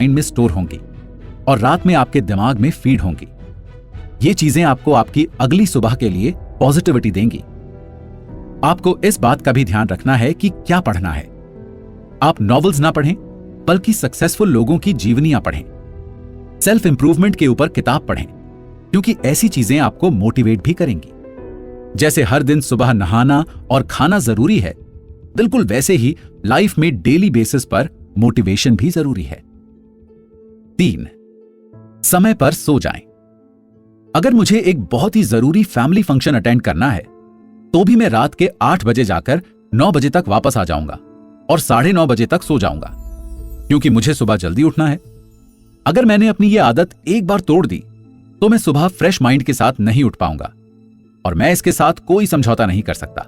Mind में store होंगी और रात में आपके दिमाग में फीड होंगी। ये चीजें आपको आपकी अगली सुबह के लिए पॉजिटिविटी देंगी। आपको इस बात का भी ध्यान रखना है कि क्या पढ़ना है। आप नॉवेल्स ना पढ़ें, बल्कि सक्सेसफुल लोगों की जीवनियां पढ़ें। सेल्फ इंप्रूवमेंट के ऊपर किताब पढ़ें, क्योंकि ऐसी चीजें आपको मोटिवेट भी करेंगी। जैसे हर दिन सुबह नहाना और खाना जरूरी है, बिल्कुल वैसे ही लाइफ में डेली बेसिस पर मोटिवेशन भी जरूरी है। 3, समय पर सो जाएं। अगर मुझे एक बहुत ही जरूरी फैमिली फंक्शन अटेंड करना है, तो भी मैं रात के 8 बजे जाकर 9 बजे तक वापस आ जाऊंगा और 9:30 बजे तक सो जाऊंगा, क्योंकि मुझे सुबह जल्दी उठना है। अगर मैंने अपनी यह आदत एक बार तोड़ दी, तो मैं सुबह फ्रेश माइंड के साथ नहीं उठ पाऊंगा और मैं इसके साथ कोई समझौता नहीं कर सकता।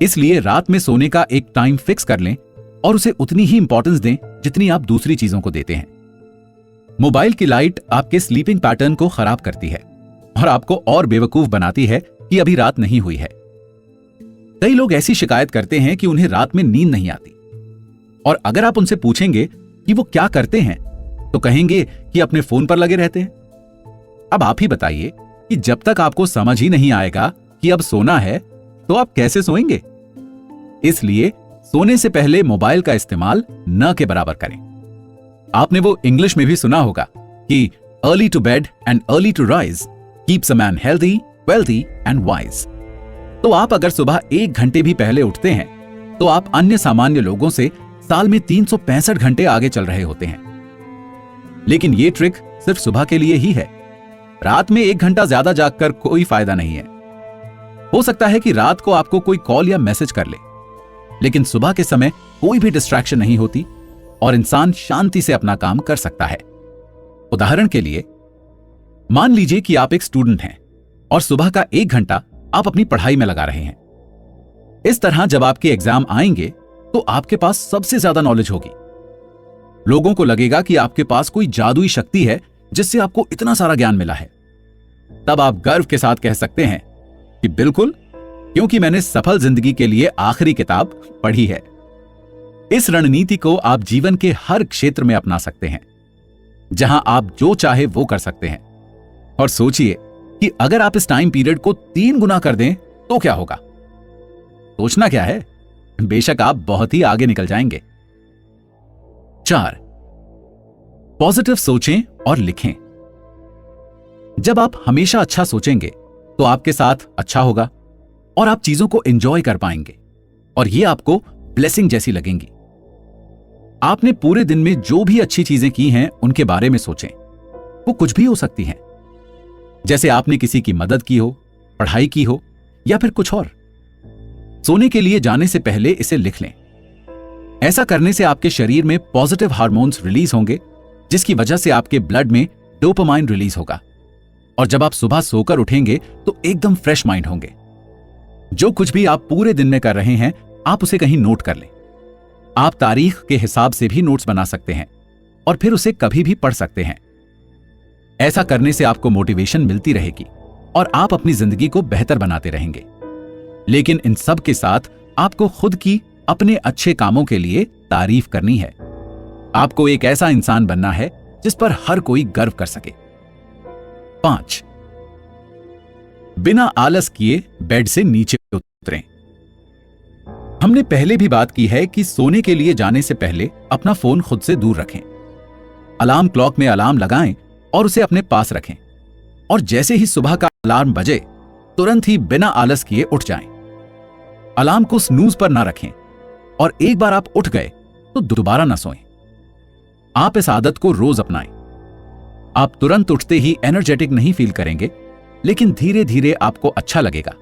इसलिए रात में सोने का एक टाइम फिक्स कर लें और उसे उतनी ही इंपॉर्टेंस दें जितनी आप दूसरी चीजों को देते हैं। मोबाइल की लाइट आपके स्लीपिंग पैटर्न को खराब करती है और आपको और बेवकूफ बनाती है कि अभी रात नहीं हुई है। कई लोग ऐसी शिकायत करते हैं कि उन्हें रात में नींद नहीं आती, और अगर आप उनसे पूछेंगे कि वो क्या करते हैं, तो कहेंगे कि अपने फोन पर लगे रहते हैं। अब आप ही बताइए कि जब तक आपको समझ ही नहीं आएगा कि अब सोना है, तो आप कैसे सोएंगे? इसलिए सोने से पहले मोबाइल का इस्तेमाल न के बराबर करें। आपने वो इंग्लिश में भी सुना होगा कि early to bed and early to rise keeps a man healthy, wealthy and wise. तो आप अगर सुबह 1 घंटे भी पहले उठते हैं, तो आप अन्य सामान्य लोगों से साल में 365 घंटे आगे चल रहे होते हैं। लेकिन ये ट्रिक सिर्फ सुबह के लिए ही है। रात में 1 घंटा ज्यादा जागकर कोई फायदा नहीं है। हो सकता है कि रात को आपको कोई कॉल या मैसेज कर ले, लेकिन सुबह के समय कोई भी डिस्ट्रैक्शन नहीं होती और इंसान शांति से अपना काम कर सकता है। उदाहरण के लिए, मान लीजिए कि आप एक स्टूडेंट हैं और सुबह का 1 घंटा आप अपनी पढ़ाई में लगा रहे हैं। इस तरह जब आपके एग्जाम आएंगे, तो आपके पास सबसे ज्यादा नॉलेज होगी। लोगों को लगेगा कि आपके पास कोई जादुई शक्ति है जिससे आपको इतना सारा ज्ञान मिला है। तब आप गर्व के साथ कह सकते हैं कि बिल्कुल, क्योंकि मैंने सफल जिंदगी के लिए आखिरी किताब पढ़ी है। इस रणनीति को आप जीवन के हर क्षेत्र में अपना सकते हैं, जहां आप जो चाहे वो कर सकते हैं। और सोचिए कि अगर आप इस टाइम पीरियड को 3 गुना कर दें, तो क्या होगा? सोचना क्या है, बेशक आप बहुत ही आगे निकल जाएंगे। 4, पॉजिटिव सोचें और लिखें। जब आप हमेशा अच्छा सोचेंगे, तो आपके साथ अच्छा होगा और आप चीजों को एंजॉय कर पाएंगे और ये आपको ब्लेसिंग जैसी लगेंगी। आपने पूरे दिन में जो भी अच्छी चीजें की हैं, उनके बारे में सोचें। वो कुछ भी हो सकती हैं, जैसे आपने किसी की मदद की हो, पढ़ाई की हो या फिर कुछ और। सोने के लिए जाने से पहले इसे लिख लें। ऐसा करने से आपके शरीर में पॉजिटिव हार्मोन्स रिलीज होंगे, जिसकी वजह से आपके ब्लड में डोपामाइन रिलीज होगा और जब आप सुबह सोकर उठेंगे तो एकदम फ्रेश माइंड होंगे। जो कुछ भी आप पूरे दिन में कर रहे हैं, आप उसे कहीं नोट कर लें। आप तारीख के हिसाब से भी नोट्स बना सकते हैं और फिर उसे कभी भी पढ़ सकते हैं। ऐसा करने से आपको मोटिवेशन मिलती रहेगी और आप अपनी जिंदगी को बेहतर बनाते रहेंगे। लेकिन इन सब के साथ आपको खुद की अपने अच्छे कामों के लिए तारीफ करनी है। आपको एक ऐसा इंसान बनना है जिस पर हर कोई गर्व कर सके। 5, बिना आलस किए बेड से नीचे उतरें। हमने पहले भी बात की है कि सोने के लिए जाने से पहले अपना फोन खुद से दूर रखें। अलार्म क्लॉक में अलार्म लगाएं और उसे अपने पास रखें, और जैसे ही सुबह का अलार्म बजे, तुरंत ही बिना आलस किए उठ जाएं। अलार्म को स्नूज पर ना रखें और एक बार आप उठ गए तो दोबारा ना सोएं। आप इस आदत को रोज अपनाएं। आप तुरंत उठते ही एनर्जेटिक नहीं फील करेंगे, लेकिन धीरे धीरे आपको अच्छा लगेगा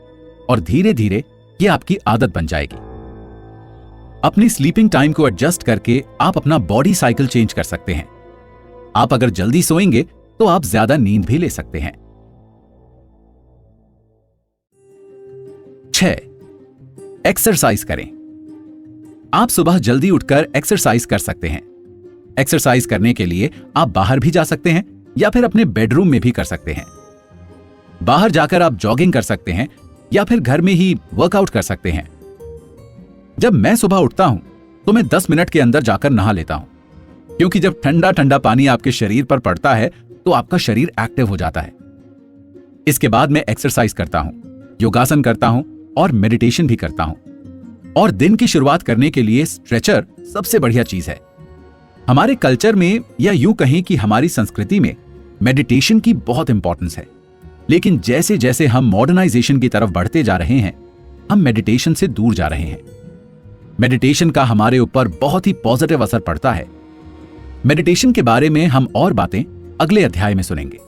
और धीरे धीरे यह आपकी आदत बन जाएगी। अपनी स्लीपिंग टाइम को एडजस्ट करके आप अपना बॉडी साइकिल चेंज कर सकते हैं। आप अगर जल्दी सोएंगे तो आप ज्यादा नींद भी ले सकते हैं। 6, एक्सरसाइज करें। आप सुबह जल्दी उठकर एक्सरसाइज कर सकते हैं। एक्सरसाइज करने के लिए आप बाहर भी जा सकते हैं या फिर अपने बेडरूम में भी कर सकते हैं। बाहर जाकर आप जॉगिंग कर सकते हैं या फिर घर में ही वर्कआउट कर सकते हैं। जब मैं सुबह उठता हूं तो मैं 10 मिनट के अंदर जाकर नहा लेता हूं। क्योंकि जब ठंडा ठंडा पानी आपके शरीर पर पड़ता है तो आपका शरीर एक्टिव हो जाता है। इसके बाद मैं एक्सरसाइज करता हूं, योगासन करता हूं और मेडिटेशन भी करता हूं। और दिन की शुरुआत करने के लिए स्ट्रेचर सबसे बढ़िया चीज है। हमारे कल्चर में, या यूं कहें कि हमारी संस्कृति में, मेडिटेशन की बहुत इंपॉर्टेंस है। लेकिन जैसे जैसे हम मॉडर्नाइजेशन की तरफ बढ़ते जा रहे हैं, हम मेडिटेशन से दूर जा रहे हैं। मेडिटेशन का हमारे ऊपर बहुत ही पॉजिटिव असर पड़ता है। मेडिटेशन के बारे में हम और बातें अगले अध्याय में सुनेंगे।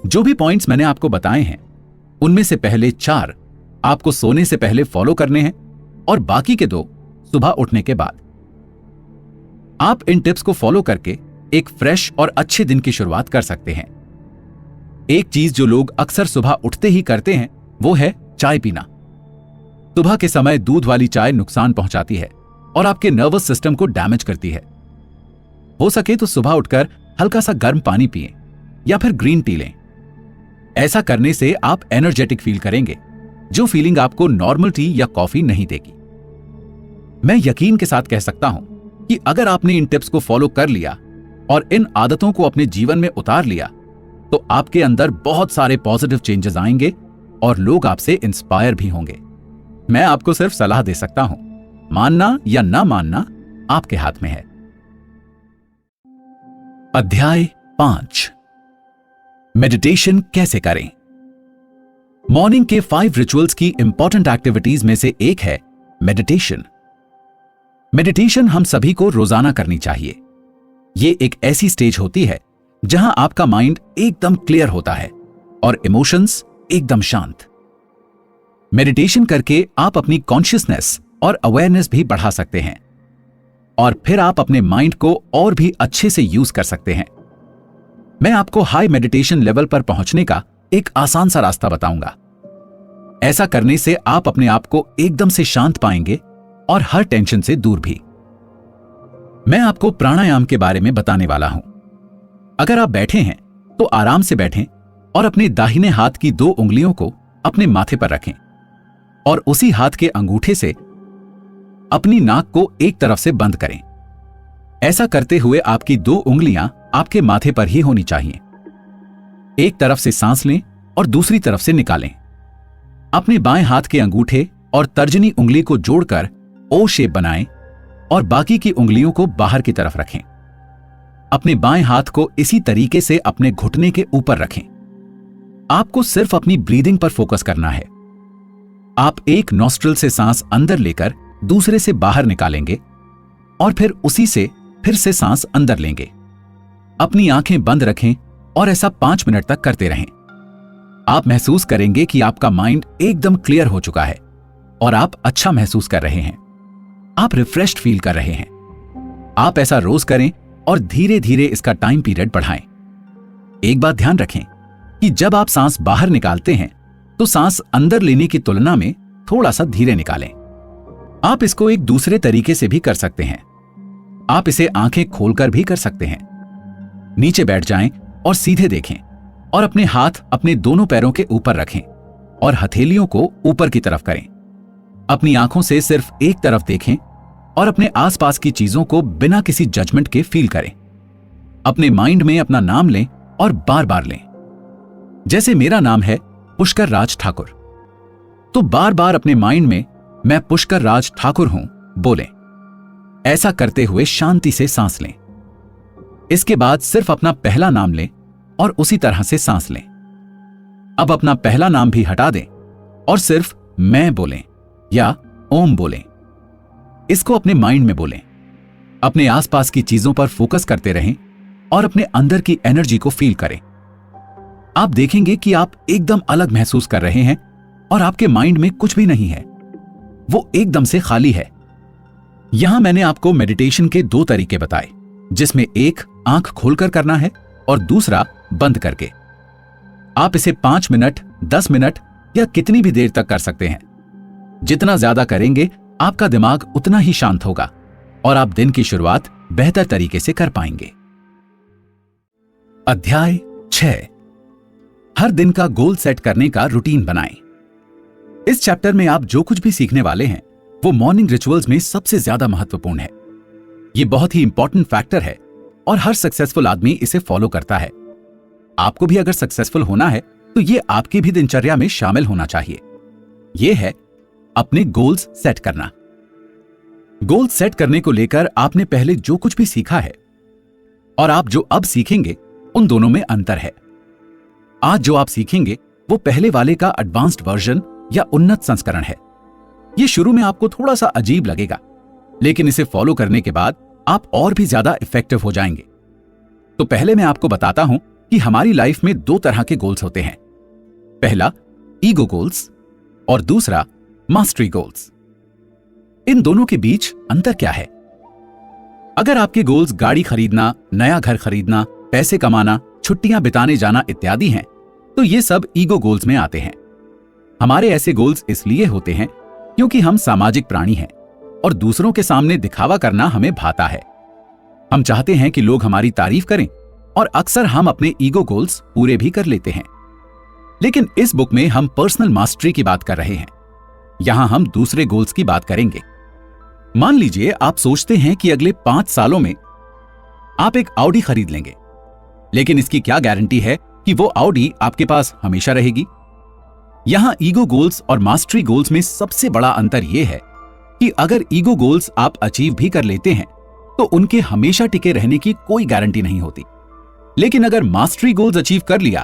जो भी पॉइंट्स मैंने आपको बताए हैं, उनमें से पहले 4 आपको सोने से पहले फॉलो करने हैं और बाकी के 2 सुबह उठने के बाद। आप इन टिप्स को फॉलो करके एक फ्रेश और अच्छे दिन की शुरुआत कर सकते हैं। एक चीज जो लोग अक्सर सुबह उठते ही करते हैं वो है चाय पीना। सुबह के समय दूध वाली चाय नुकसान पहुंचाती है और आपके नर्वस सिस्टम को डैमेज करती है। हो सके तो सुबह उठकर हल्का सा गर्म पानी पिएं या फिर ग्रीन टी लें। ऐसा करने से आप एनर्जेटिक फील करेंगे, जो फीलिंग आपको नॉर्मल टी या कॉफी नहीं देगी। मैं यकीन के साथ कह सकता हूं कि अगर आपने इन टिप्स को फॉलो कर लिया और इन आदतों को अपने जीवन में उतार लिया तो आपके अंदर बहुत सारे पॉजिटिव चेंजेस आएंगे और लोग आपसे इंस्पायर भी होंगे। मैं आपको सिर्फ सलाह दे सकता हूं, मानना या ना मानना आपके हाथ में है। अध्याय 5, मेडिटेशन कैसे करें। मॉर्निंग के 5 रिचुअल्स की इंपॉर्टेंट एक्टिविटीज में से एक है मेडिटेशन। मेडिटेशन हम सभी को रोजाना करनी चाहिए। यह एक ऐसी स्टेज होती है जहां आपका माइंड एकदम क्लियर होता है और इमोशंस एकदम शांत। मेडिटेशन करके आप अपनी कॉन्शियसनेस और अवेयरनेस भी बढ़ा सकते हैं और फिर आप अपने माइंड को और भी अच्छे से यूज कर सकते हैं। मैं आपको हाई मेडिटेशन लेवल पर पहुंचने का एक आसान सा रास्ता बताऊंगा। ऐसा करने से आप अपने आप को एकदम से शांत पाएंगे और हर टेंशन से दूर भी। मैं आपको प्राणायाम के बारे में बताने वाला हूं। अगर आप बैठे हैं तो आराम से बैठें और अपने दाहिने हाथ की 2 उंगलियों को अपने माथे पर रखें और उसी हाथ के अंगूठे से अपनी नाक को एक तरफ से बंद करें। ऐसा करते हुए आपकी 2 उंगलियां आपके माथे पर ही होनी चाहिए। एक तरफ से सांस लें और दूसरी तरफ से निकालें। अपने बाएं हाथ के अंगूठे और तर्जनी उंगली को जोड़कर ओ शेप बनाएं और बाकी की उंगलियों को बाहर की तरफ रखें। अपने बाएं हाथ को इसी तरीके से अपने घुटने के ऊपर रखें। आपको सिर्फ अपनी ब्रीदिंग पर फोकस करना है। आप एक नॉस्ट्रिल से सांस अंदर लेकर दूसरे से बाहर निकालेंगे और फिर उसी से फिर से सांस अंदर लेंगे। अपनी आंखें बंद रखें और ऐसा 5 मिनट तक करते रहें। आप महसूस करेंगे कि आपका माइंड एकदम क्लियर हो चुका है और आप अच्छा महसूस कर रहे हैं। आप रिफ्रेश्ड फील कर रहे हैं। आप ऐसा रोज करें और धीरे धीरे इसका टाइम पीरियड बढ़ाएं। एक बात ध्यान रखें कि जब आप सांस बाहर निकालते हैं तो सांस अंदर लेने की तुलना में थोड़ा सा धीरे निकालें। आप इसको एक दूसरे तरीके से भी कर सकते हैं। आप इसे आंखें खोलकर भी कर सकते हैं। नीचे बैठ जाएं और सीधे देखें और अपने हाथ अपने दोनों पैरों के ऊपर रखें और हथेलियों को ऊपर की तरफ करें। अपनी आंखों से सिर्फ एक तरफ देखें और अपने आसपास की चीजों को बिना किसी जजमेंट के फील करें। अपने माइंड में अपना नाम लें और बार बार लें। जैसे मेरा नाम है पुष्कर राज ठाकुर, तो बार बार अपने माइंड में मैं पुष्कर राज ठाकुर हूं बोलें। ऐसा करते हुए शांति से सांस लें। इसके बाद सिर्फ अपना पहला नाम लें और उसी तरह से सांस लें। अब अपना पहला नाम भी हटा दें और सिर्फ मैं बोलें या ओम बोलें। इसको अपने माइंड में बोलें। अपने आसपास की चीजों पर फोकस करते रहें और अपने अंदर की एनर्जी को फील करें। आप देखेंगे कि आप एकदम अलग महसूस कर रहे हैं और आपके माइंड में कुछ भी नहीं है, वो एकदम से खाली है। यहां मैंने आपको मेडिटेशन के 2 तरीके बताए, जिसमें एक आंख खोलकर करना है और दूसरा बंद करके। आप इसे 5 मिनट, 10 मिनट या कितनी भी देर तक कर सकते हैं। जितना ज्यादा करेंगे आपका दिमाग उतना ही शांत होगा और आप दिन की शुरुआत बेहतर तरीके से कर पाएंगे। अध्याय 6, हर दिन का गोल सेट करने का रूटीन बनाएं। इस चैप्टर में आप जो कुछ भी सीखने वाले हैं वो मॉर्निंग रिचुअल्स में सबसे ज्यादा महत्वपूर्ण है। ये बहुत ही इंपॉर्टेंट फैक्टर है और हर सक्सेसफुल आदमी इसे फॉलो करता है। आपको भी अगर सक्सेसफुल होना है तो ये आपकी भी दिनचर्या में शामिल होना चाहिए। यह है अपने गोल्स सेट करना। गोल्स सेट करने को लेकर आपने पहले जो कुछ भी सीखा है और आप जो अब सीखेंगे, उन दोनों में अंतर है। आज जो आप सीखेंगे वो पहले वाले का एडवांस्ड वर्जन या उन्नत संस्करण है। ये शुरू में आपको थोड़ा सा अजीब लगेगा, लेकिन इसे फॉलो करने के बाद आप और भी ज्यादा इफेक्टिव हो जाएंगे। तो पहले मैं आपको बताता हूं कि हमारी लाइफ में दो तरह के गोल्स होते हैं। पहला ईगो गोल्स और दूसरा मास्टरी गोल्स। इन दोनों के बीच अंतर क्या है? अगर आपके गोल्स गाड़ी खरीदना, नया घर खरीदना, पैसे कमाना, छुट्टियां बिताने जाना इत्यादि हैं, तो ये सब ईगो गोल्स में आते हैं। हमारे ऐसे गोल्स इसलिए होते हैं क्योंकि हम सामाजिक प्राणी हैं और दूसरों के सामने दिखावा करना हमें भाता है। हम चाहते हैं कि लोग हमारी तारीफ करें और अक्सर हम अपने ईगो गोल्स पूरे भी कर लेते हैं। लेकिन इस बुक में हम पर्सनल मास्टरी की बात कर रहे हैं। यहां हम दूसरे गोल्स की बात करेंगे। मान लीजिए आप सोचते हैं कि अगले 5 सालों में आप एक ऑडी खरीद लेंगे, लेकिन इसकी क्या गारंटी है कि वो ऑडी आपके पास हमेशा रहेगी? यहां ईगो गोल्स और मास्टरी गोल्स में सबसे बड़ा अंतर यह है कि अगर ईगो गोल्स आप अचीव भी कर लेते हैं तो उनके हमेशा टिके रहने की कोई गारंटी नहीं होती। लेकिन अगर मास्टरी गोल्स अचीव कर लिया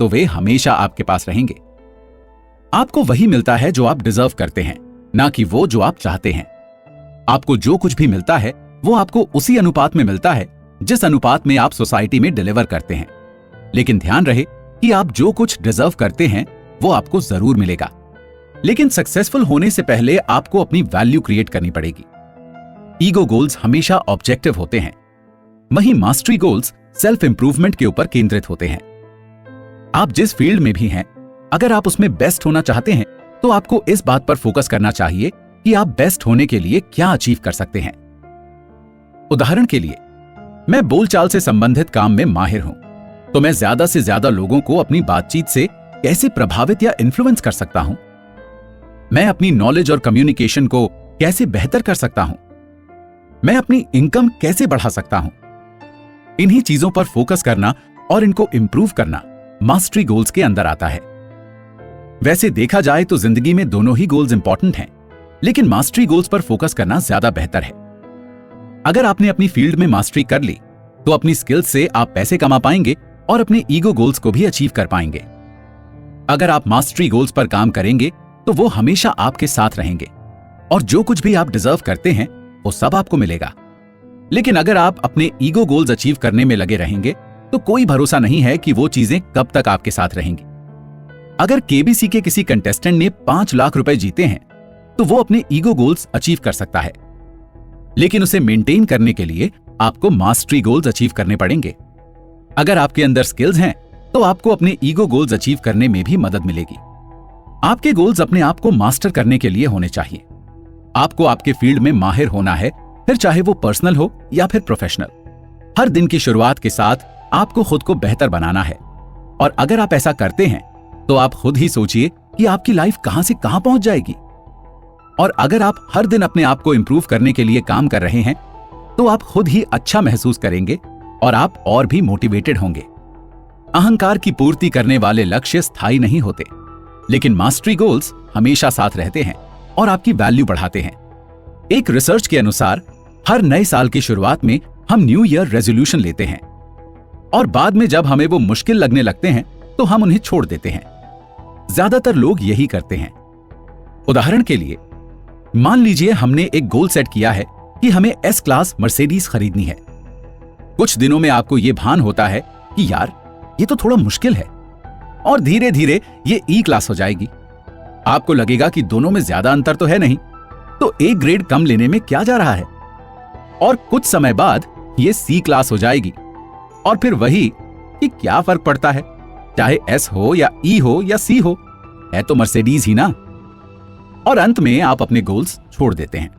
तो वे हमेशा आपके पास रहेंगे। आपको वही मिलता है जो आप डिजर्व करते हैं, ना कि वो जो आप चाहते हैं। आपको जो कुछ भी मिलता है वो आपको उसी अनुपात में मिलता है जिस अनुपात में आप सोसाइटी में डिलीवर करते हैं। लेकिन ध्यान रहे कि आप जो कुछ डिजर्व करते हैं वो आपको जरूर मिलेगा। लेकिन सक्सेसफुल होने से पहले आपको अपनी वैल्यू क्रिएट करनी पड़ेगी। ईगो गोल्स हमेशा ऑब्जेक्टिव होते हैं, वहीं मास्टरी गोल्स सेल्फ इंप्रूवमेंट के ऊपर केंद्रित होते हैं। आप जिस फील्ड में भी हैं, अगर आप उसमें बेस्ट होना चाहते हैं तो आपको इस बात पर फोकस करना चाहिए कि आप बेस्ट होने के लिए क्या अचीव कर सकते हैं। उदाहरण के लिए, मैं बोलचाल से संबंधित काम में माहिर हूं, तो मैं ज्यादा से ज्यादा लोगों को अपनी बातचीत से कैसे प्रभावित या इन्फ्लुएंस कर सकता हूं? मैं अपनी नॉलेज और कम्युनिकेशन को कैसे बेहतर कर सकता हूं? मैं अपनी इनकम कैसे बढ़ा सकता हूं? इन्हीं चीजों पर फोकस करना और इनको इंप्रूव करना मास्टरी गोल्स के अंदर आता है। वैसे देखा जाए तो जिंदगी में दोनों ही गोल्स इंपॉर्टेंट हैं, लेकिन मास्टरी गोल्स पर फोकस करना ज्यादा बेहतर है। अगर आपने अपनी फील्ड में मास्टरी कर ली तो अपनी स्किल्स से आप पैसे कमा पाएंगे और अपने ईगो गोल्स को भी अचीव कर पाएंगे। अगर आप मास्टरी गोल्स पर काम करेंगे तो वो हमेशा आपके साथ रहेंगे और जो कुछ भी आप डिजर्व करते हैं वो सब आपको मिलेगा। लेकिन अगर आप अपने ईगो गोल्स अचीव करने में लगे रहेंगे तो कोई भरोसा नहीं है कि वो चीजें कब तक आपके साथ रहेंगी। अगर केबीसी के किसी कंटेस्टेंट ने 5 लाख रुपए जीते हैं तो वो अपने ईगो गोल्स अचीव कर सकता है, लेकिन उसे मेंटेन करने के लिए आपको मास्टरी गोल्स अचीव करने पड़ेंगे। अगर आपके अंदर स्किल्स हैं तो आपको अपने ईगो गोल्स अचीव करने में भी मदद मिलेगी। आपके गोल्स अपने आप को मास्टर करने के लिए होने चाहिए। आपको आपके फील्ड में माहिर होना है, फिर चाहे वो पर्सनल हो या फिर प्रोफेशनल। हर दिन की शुरुआत के साथ आपको खुद को बेहतर बनाना है, और अगर आप ऐसा करते हैं तो आप खुद ही सोचिए कि आपकी लाइफ कहां से कहां पहुंच जाएगी। और अगर आप हर दिन अपने आप को इंप्रूव करने के लिए काम कर रहे हैं तो आप खुद ही अच्छा महसूस करेंगे और आप और भी मोटिवेटेड होंगे। अहंकार की पूर्ति करने वाले लक्ष्य स्थायी नहीं होते, लेकिन मास्टरी गोल्स हमेशा साथ रहते हैं और आपकी वैल्यू बढ़ाते हैं। एक रिसर्च के अनुसार हर नए साल की शुरुआत में हम न्यू ईयर रेजोल्यूशन लेते हैं और बाद में जब हमें वो मुश्किल लगने लगते हैं तो हम उन्हें छोड़ देते हैं। ज्यादातर लोग यही करते हैं। उदाहरण के लिए, मान लीजिए हमने एक गोल सेट किया है कि हमें एस क्लास मर्सिडीज खरीदनी है। कुछ दिनों में आपको यह भान होता है कि यार ये तो थोड़ा मुश्किल है, और धीरे धीरे ये ई क्लास हो जाएगी। आपको लगेगा कि दोनों में ज्यादा अंतर तो है नहीं, तो एक ग्रेड कम लेने में क्या जा रहा है। और कुछ समय बाद ये सी क्लास हो जाएगी, और फिर वही कि क्या फर्क पड़ता है, चाहे एस हो या ई हो या सी हो, है तो मर्सिडीज ही ना। और अंत में आप अपने गोल्स छोड़ देते हैं।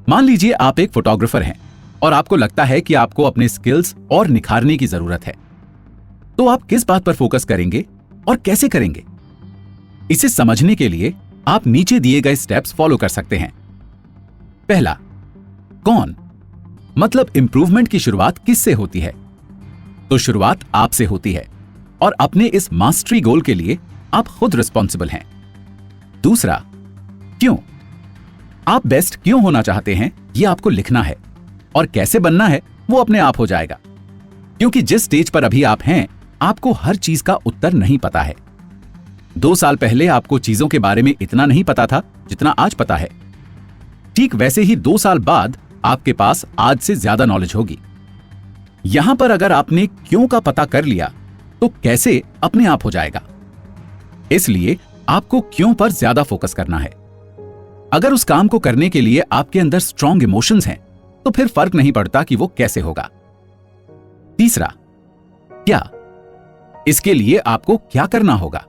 मान लीजिए आप एक फोटोग्राफर हैं और आपको लगता है कि आपको अपने स्किल्स और निखारने की जरूरत है, तो आप किस बात पर फोकस करेंगे और कैसे करेंगे? इसे समझने के लिए आप नीचे दिए गए स्टेप्स फॉलो कर सकते हैं। पहला, कौन? मतलब इंप्रूवमेंट की शुरुआत किससे होती है? तो शुरुआत आपसे होती है और अपने इस मास्टरी गोल के लिए आप खुद रिस्पॉन्सिबल हैं। दूसरा, क्यों? आप बेस्ट क्यों होना चाहते हैं यह आपको लिखना है, और कैसे बनना है वो अपने आप हो जाएगा। क्योंकि जिस स्टेज पर अभी आप हैं, आपको हर चीज का उत्तर नहीं पता है। 2 साल पहले आपको चीजों के बारे में इतना नहीं पता था जितना आज पता है। ठीक वैसे ही 2 साल बाद आपके पास आज से ज्यादा नॉलेज होगी। यहां पर अगर आपने क्यों का पता कर लिया तो कैसे अपने आप हो जाएगा। इसलिए आपको क्यों पर ज्यादा फोकस करना है। अगर उस काम को करने के लिए आपके अंदर स्ट्रॉन्ग इमोशंस हैं, तो फिर फर्क नहीं पड़ता कि वो कैसे होगा। तीसरा, क्या? इसके लिए आपको क्या करना होगा,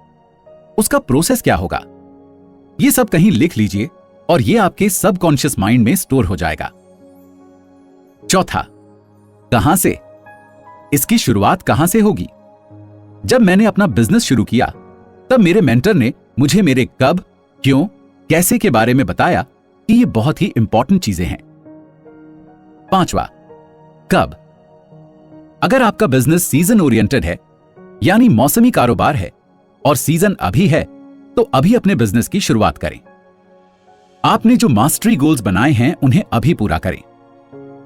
उसका प्रोसेस क्या होगा, ये सब कहीं लिख लीजिए और ये आपके सबकॉन्शियस माइंड में स्टोर हो जाएगा। चौथा, कहां से? इसकी शुरुआत कहां से होगी? जब मैंने अपना बिजनेस शुरू किया तब मेरे मेंटर ने मुझे मेरे कब, क्यों, कैसे के बारे में बताया कि ये बहुत ही इंपॉर्टेंट चीजें हैं। पांचवा, कब? अगर आपका बिजनेस सीजन ओरिएंटेड है, यानी मौसमी कारोबार है और सीजन अभी है, तो अभी अपने बिजनेस की शुरुआत करें। आपने जो मास्टरी गोल्स बनाए हैं उन्हें अभी पूरा करें।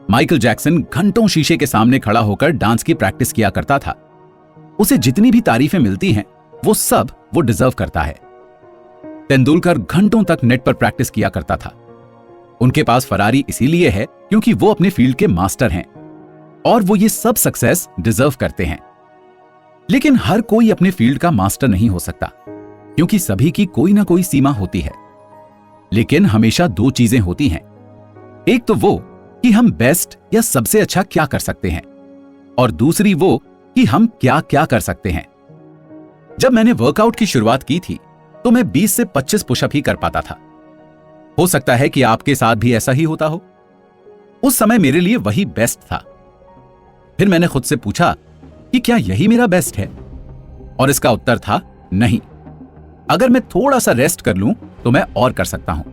माइकल जैक्सन घंटों शीशे के सामने खड़ा होकर डांस की प्रैक्टिस किया करता था। उसे जितनी भी तारीफें मिलती हैं वो सब वो डिजर्व करता है। तेंदुलकर घंटों तक नेट पर प्रैक्टिस किया करता था। उनके पास फरारी इसीलिए है क्योंकि वो अपने फील्ड के मास्टर हैं और वो ये सब सक्सेस डिजर्व करते हैं। लेकिन हर कोई अपने फील्ड का मास्टर नहीं हो सकता, क्योंकि सभी की कोई ना कोई सीमा होती है। लेकिन हमेशा 2 चीजें होती हैं। एक तो वो कि हम बेस्ट या सबसे अच्छा क्या कर सकते हैं, और दूसरी वो कि हम क्या क्या कर सकते हैं। जब मैंने वर्कआउट की शुरुआत की थी तो मैं 20 से 25 पुशअप ही कर पाता था। हो सकता है कि आपके साथ भी ऐसा ही होता हो। उस समय मेरे लिए वही बेस्ट था। फिर मैंने खुद से पूछा कि क्या यही मेरा बेस्ट है, और इसका उत्तर था नहीं। अगर मैं थोड़ा सा रेस्ट कर लूं तो मैं और कर सकता हूं।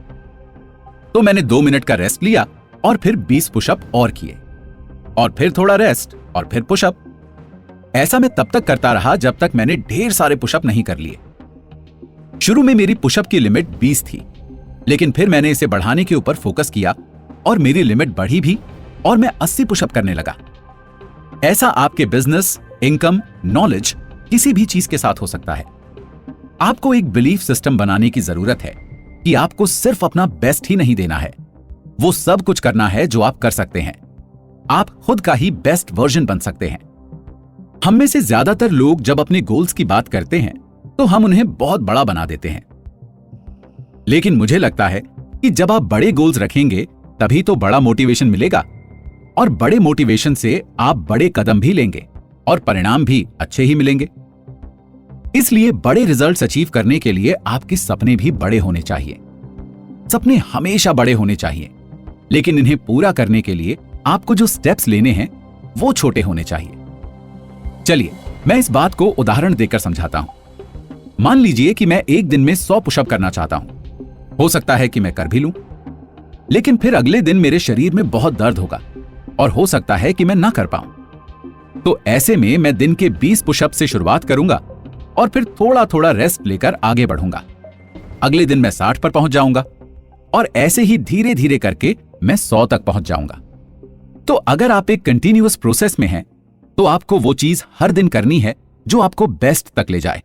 तो मैंने 2 मिनट का रेस्ट लिया और फिर 20 पुशअप और किए, और फिर थोड़ा रेस्ट और फिर पुशअप। ऐसा मैं तब तक करता रहा जब तक मैंने ढेर सारे पुशअप नहीं कर लिए। शुरू में मेरी पुशअप की लिमिट 20 थी, लेकिन फिर मैंने इसे बढ़ाने के ऊपर फोकस किया और मेरी लिमिट बढ़ी भी और मैं 80 पुशअप करने लगा। ऐसा आपके बिजनेस, इनकम, नॉलेज किसी भी चीज के साथ हो सकता है। आपको एक बिलीफ सिस्टम बनाने की जरूरत है कि आपको सिर्फ अपना बेस्ट ही नहीं देना है, वो सब कुछ करना है जो आप कर सकते हैं। आप खुद का ही बेस्ट वर्जन बन सकते हैं। हम में से ज्यादातर लोग जब अपने गोल्स की बात करते हैं तो हम उन्हें बहुत बड़ा बना देते हैं। लेकिन मुझे लगता है कि जब आप बड़े गोल्स रखेंगे तभी तो बड़ा मोटिवेशन मिलेगा, और बड़े मोटिवेशन से आप बड़े कदम भी लेंगे और परिणाम भी अच्छे ही मिलेंगे। इसलिए बड़े रिजल्ट्स अचीव करने के लिए आपके सपने भी बड़े होने चाहिए। सपने हमेशा बड़े होने चाहिए, लेकिन इन्हें पूरा करने के लिए आपको जो स्टेप्स लेने हैं वो छोटे होने चाहिए। चलिए मैं इस बात को उदाहरण देकर समझाता हूं। मान लीजिए कि मैं एक दिन में 100 पुशअप करना चाहता हूं। हो सकता है कि मैं कर भी लूं, लेकिन फिर अगले दिन मेरे शरीर में बहुत दर्द होगा और हो सकता है कि मैं ना कर पाऊं। तो ऐसे में मैं दिन के 20 पुशअप से शुरुआत करूंगा और फिर थोड़ा थोड़ा रेस्ट लेकर आगे बढ़ूंगा। अगले दिन मैं 60 पर पहुंच जाऊंगा और ऐसे ही धीरे धीरे करके मैं 100 तक पहुंच जाऊंगा। तो अगर आप एक कंटिन्यूअस प्रोसेस में हैं तो आपको वो चीज हर दिन करनी है जो आपको बेस्ट तक ले जाए।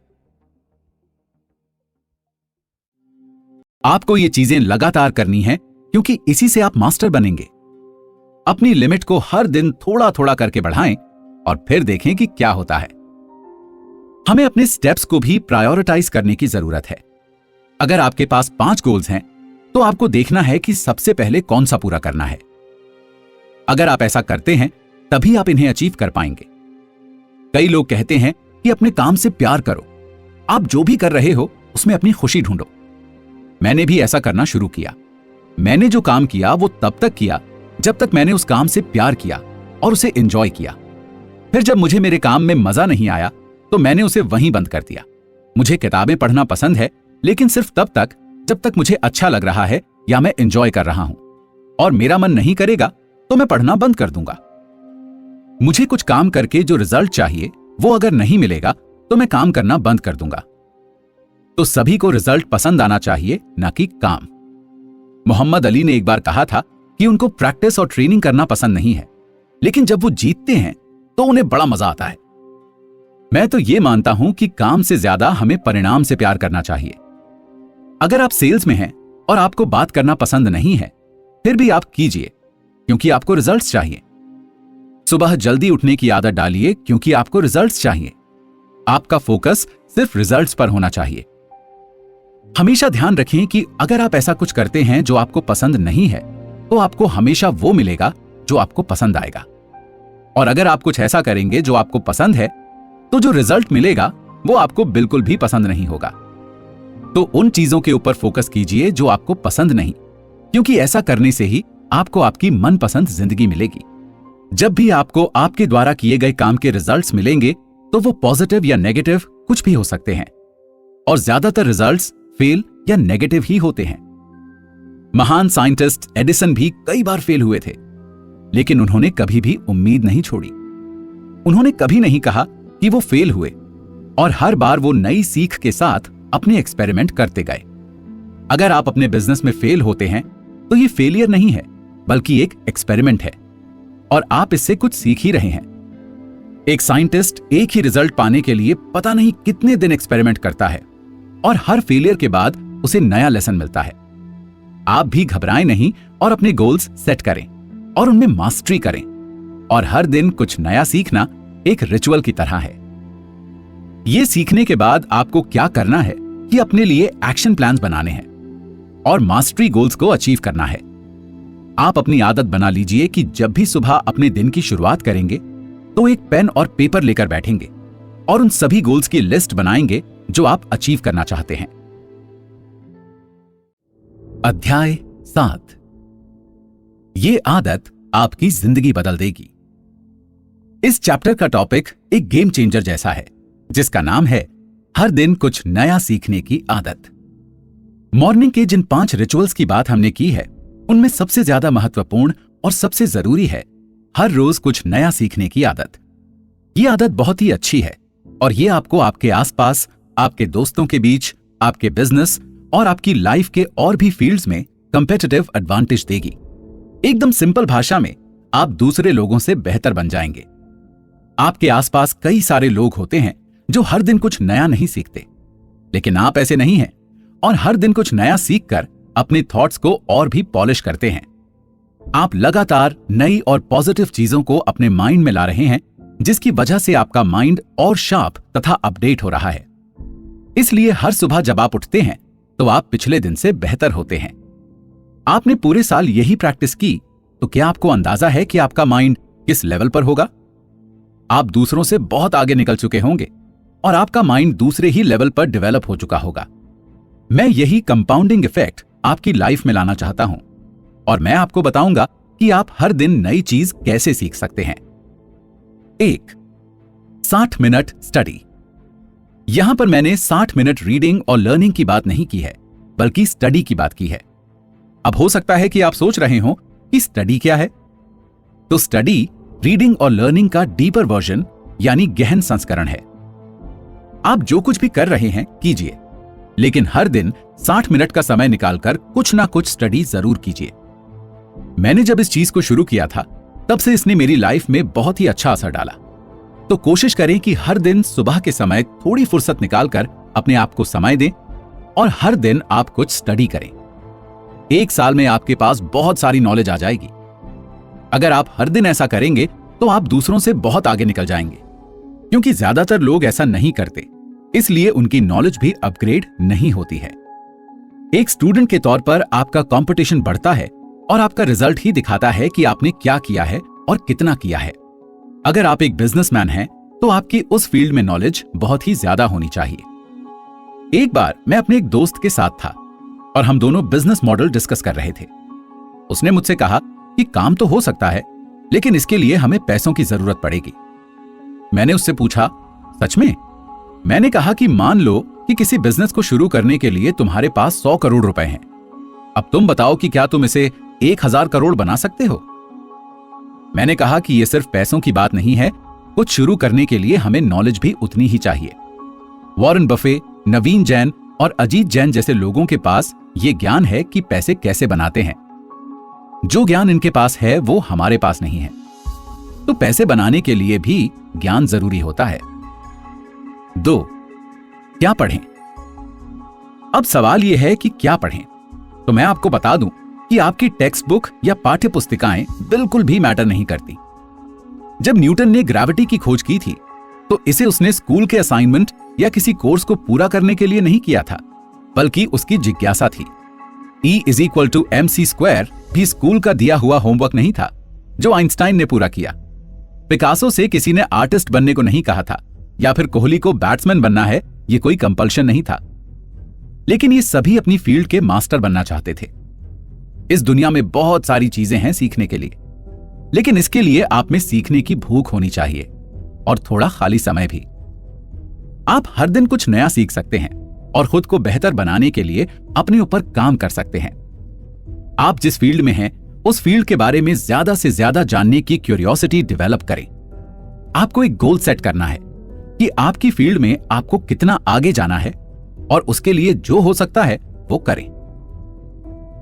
आपको ये चीजें लगातार करनी है क्योंकि इसी से आप मास्टर बनेंगे। अपनी लिमिट को हर दिन थोड़ा थोड़ा करके बढ़ाएं और फिर देखें कि क्या होता है। हमें अपने स्टेप्स को भी प्रायोरिटाइज करने की जरूरत है। अगर आपके पास 5 गोल्स हैं तो आपको देखना है कि सबसे पहले कौन सा पूरा करना है। अगर आप ऐसा करते हैं तभी आप इन्हें अचीव कर पाएंगे। कई लोग कहते हैं कि अपने काम से प्यार करो, आप जो भी कर रहे हो उसमें अपनी खुशी ढूंढो। मैंने भी ऐसा करना शुरू किया। मैंने जो काम किया वो तब तक किया जब तक मैंने उस काम से प्यार किया और उसे एंजॉय किया। फिर जब मुझे मेरे काम में मजा नहीं आया तो मैंने उसे वहीं बंद कर दिया। मुझे किताबें पढ़ना पसंद है, लेकिन सिर्फ तब तक जब तक मुझे अच्छा लग रहा है या मैं एंजॉय कर रहा हूं, और मेरा मन नहीं करेगा तो मैं पढ़ना बंद कर दूंगा। मुझे कुछ काम करके जो रिजल्ट चाहिए वो अगर नहीं मिलेगा तो मैं काम करना बंद कर दूंगा। तो सभी को रिजल्ट पसंद आना चाहिए, ना कि काम। मोहम्मद अली ने एक बार कहा था कि उनको प्रैक्टिस और ट्रेनिंग करना पसंद नहीं है, लेकिन जब वो जीतते हैं तो उन्हें बड़ा मजा आता है। मैं तो ये मानता हूं कि काम से ज्यादा हमें परिणाम से प्यार करना चाहिए। अगर आप सेल्स में हैं और आपको बात करना पसंद नहीं है, फिर भी आप कीजिए, क्योंकि आपको रिजल्ट्स चाहिए। सुबह जल्दी उठने की आदत डालिए, क्योंकि आपको रिजल्ट्स चाहिए। आपका फोकस सिर्फ रिजल्ट्स पर होना चाहिए। हमेशा ध्यान रखें कि अगर आप ऐसा कुछ करते हैं जो आपको पसंद नहीं है, तो आपको हमेशा वो मिलेगा जो आपको पसंद आएगा। और अगर आप कुछ ऐसा करेंगे जो आपको पसंद है, तो जो रिजल्ट मिलेगा वो आपको बिल्कुल भी पसंद नहीं होगा। तो उन चीजों के ऊपर फोकस कीजिए जो आपको पसंद नहीं, क्योंकि ऐसा करने से ही आपको आपकी मनपसंद जिंदगी मिलेगी। जब भी आपको आपके द्वारा किए गए काम के रिजल्ट्स मिलेंगे, तो वो पॉजिटिव या नेगेटिव कुछ भी हो सकते हैं, और ज्यादातर रिजल्ट्स फेल या नेगेटिव ही होते हैं। महान साइंटिस्ट एडिसन भी कई बार फेल हुए थे, लेकिन उन्होंने कभी भी उम्मीद नहीं छोड़ी। उन्होंने कभी नहीं कहा कि वो फेल हुए, और हर बार वो नई सीख के साथ अपने एक्सपेरिमेंट करते गए। अगर आप अपने बिजनेस में फेल होते हैं, तो ये फेलियर नहीं है, बल्कि एक एक्सपेरिमेंट है, और आप इससे कुछ सीख ही रहे हैं। एक साइंटिस्ट एक ही रिजल्ट पाने के लिए पता नहीं कितने दिन एक्सपेरिमेंट करता है, और हर फेलियर के बाद उसे नया लेसन मिलता है। आप भी घबराएं नहीं और अपने गोल्स सेट करें और उनमें मास्टरी करें, और हर दिन कुछ नया सीखना एक रिचुअल की तरह है। यह सीखने के बाद आपको क्या करना है कि अपने लिए एक्शन प्लान्स बनाने हैं और मास्टरी गोल्स को अचीव करना है। आप अपनी आदत बना लीजिए कि जब भी सुबह अपने दिन की शुरुआत करेंगे, तो एक पेन और पेपर लेकर बैठेंगे और उन सभी गोल्स की लिस्ट बनाएंगे जो आप अचीव करना चाहते हैं। अध्याय 7। ये आदत आपकी जिंदगी बदल देगी। इस चैप्टर का टॉपिक एक गेम चेंजर जैसा है, जिसका नाम है हर दिन कुछ नया सीखने की आदत। मॉर्निंग के जिन 5 रिचुअल्स की बात हमने की है, उनमें सबसे ज्यादा महत्वपूर्ण और सबसे जरूरी है हर रोज कुछ नया सीखने की आदत। ये आदत बहुत ही अच्छी है, और ये आपको आपके आसपास, आपके दोस्तों के बीच, आपके बिजनेस और आपकी लाइफ के और भी फील्ड्स में कंपेटिटिव एडवांटेज देगी। एकदम सिंपल भाषा में आप दूसरे लोगों से बेहतर बन जाएंगे। आपके आसपास कई सारे लोग होते हैं जो हर दिन कुछ नया नहीं सीखते, लेकिन आप ऐसे नहीं हैं और हर दिन कुछ नया सीखकर अपने थॉट्स को और भी पॉलिश करते हैं। आप लगातार नई और पॉजिटिव चीजों को अपने माइंड में ला रहे हैं, जिसकी वजह से आपका माइंड और शार्प तथा अपडेट हो रहा है। इसलिए हर सुबह जब आप उठते हैं, तो आप पिछले दिन से बेहतर होते हैं। आपने पूरे साल यही प्रैक्टिस की, तो क्या आपको अंदाजा है कि आपका माइंड किस लेवल पर होगा? आप दूसरों से बहुत आगे निकल चुके होंगे और आपका माइंड दूसरे ही लेवल पर डेवलप हो चुका होगा। मैं यही कंपाउंडिंग इफेक्ट आपकी लाइफ में लाना चाहता हूं, और मैं आपको बताऊंगा कि आप हर दिन नई चीज कैसे सीख सकते हैं। 1. 60 मिनट स्टडी। यहां पर मैंने 60 मिनट रीडिंग और लर्निंग की बात नहीं की है, बल्कि स्टडी की बात की है। अब हो सकता है कि आप सोच रहे हो कि स्टडी क्या है। तो स्टडी रीडिंग और लर्निंग का डीपर वर्जन यानी गहन संस्करण है। आप जो कुछ भी कर रहे हैं कीजिए, लेकिन हर दिन 60 मिनट का समय निकालकर कुछ ना कुछ स्टडी जरूर कीजिए। मैंने जब इस चीज को शुरू किया था, तब से इसने मेरी लाइफ में बहुत ही अच्छा असर डाला। तो कोशिश करें कि हर दिन सुबह के समय थोड़ी फुर्सत निकालकर अपने आप को समय दें और हर दिन आप कुछ स्टडी करें। 1 साल में आपके पास बहुत सारी नॉलेज आ जाएगी। अगर आप हर दिन ऐसा करेंगे, तो आप दूसरों से बहुत आगे निकल जाएंगे, क्योंकि ज्यादातर लोग ऐसा नहीं करते, इसलिए उनकी नॉलेज भी अपग्रेड नहीं होती है। एक स्टूडेंट के तौर पर आपका कंपटीशन बढ़ता है और आपका रिजल्ट ही दिखाता है कि आपने क्या किया है और कितना किया है। अगर आप एक बिजनेसमैन हैं, तो आपकी उस फील्ड में नॉलेज बहुत ही ज्यादा होनी चाहिए। एक बार मैं अपने एक दोस्त के साथ था और हम दोनों बिजनेस मॉडल डिस्कस कर रहे थे। उसने मुझसे कहा कि काम तो हो सकता है, लेकिन इसके लिए हमें पैसों की जरूरत पड़ेगी। मैंने उससे पूछा, सच में? मैंने कहा कि मान लो कि किसी बिजनेस को शुरू करने के लिए तुम्हारे पास 100 करोड़ रुपए हैं। अब तुम बताओ कि क्या तुम इसे 1000 करोड़ बना सकते हो? मैंने कहा कि यह सिर्फ पैसों की बात नहीं है, कुछ शुरू करने के लिए हमें नॉलेज भी उतनी ही चाहिए। वॉरेन बफे, नवीन जैन और अजीत जैन जैसे लोगों के पास यह ज्ञान है कि पैसे कैसे बनाते हैं। जो ज्ञान इनके पास है वो हमारे पास नहीं है। तो पैसे बनाने के लिए भी ज्ञान जरूरी होता है। 2. क्या पढ़ें? अब सवाल यह है कि क्या पढ़ें। तो मैं आपको बता दूं कि आपकी टेक्स्ट बुक या पाठ्य पुस्तिकाएं बिल्कुल भी मैटर नहीं करती। जब न्यूटन ने ग्रेविटी की खोज की थी तो इसे उसने स्कूल के असाइनमेंट या किसी कोर्स को पूरा करने के लिए नहीं किया था, बल्कि उसकी जिज्ञासा थी। E=mc² भी स्कूल का दिया हुआ होमवर्क नहीं था जो आइंस्टाइन ने पूरा किया। पिकासो से किसी ने आर्टिस्ट बनने को नहीं कहा था, या फिर कोहली को बैट्समैन बनना है, यह कोई कंपल्शन नहीं था। लेकिन ये सभी अपनी फील्ड के मास्टर बनना चाहते थे। इस दुनिया में बहुत सारी चीजें हैं सीखने के लिए, लेकिन इसके लिए आप में सीखने की भूख होनी चाहिए और थोड़ा खाली समय भी। आप हर दिन कुछ नया सीख सकते हैं और खुद को बेहतर बनाने के लिए अपने ऊपर काम कर सकते हैं। आप जिस फील्ड में हैं, उस फील्ड के बारे में ज्यादा से ज्यादा जानने की क्यूरियोसिटी डेवलप करें। आपको एक गोल सेट करना है कि आपकी फील्ड में आपको कितना आगे जाना है और उसके लिए जो हो सकता है वो करें।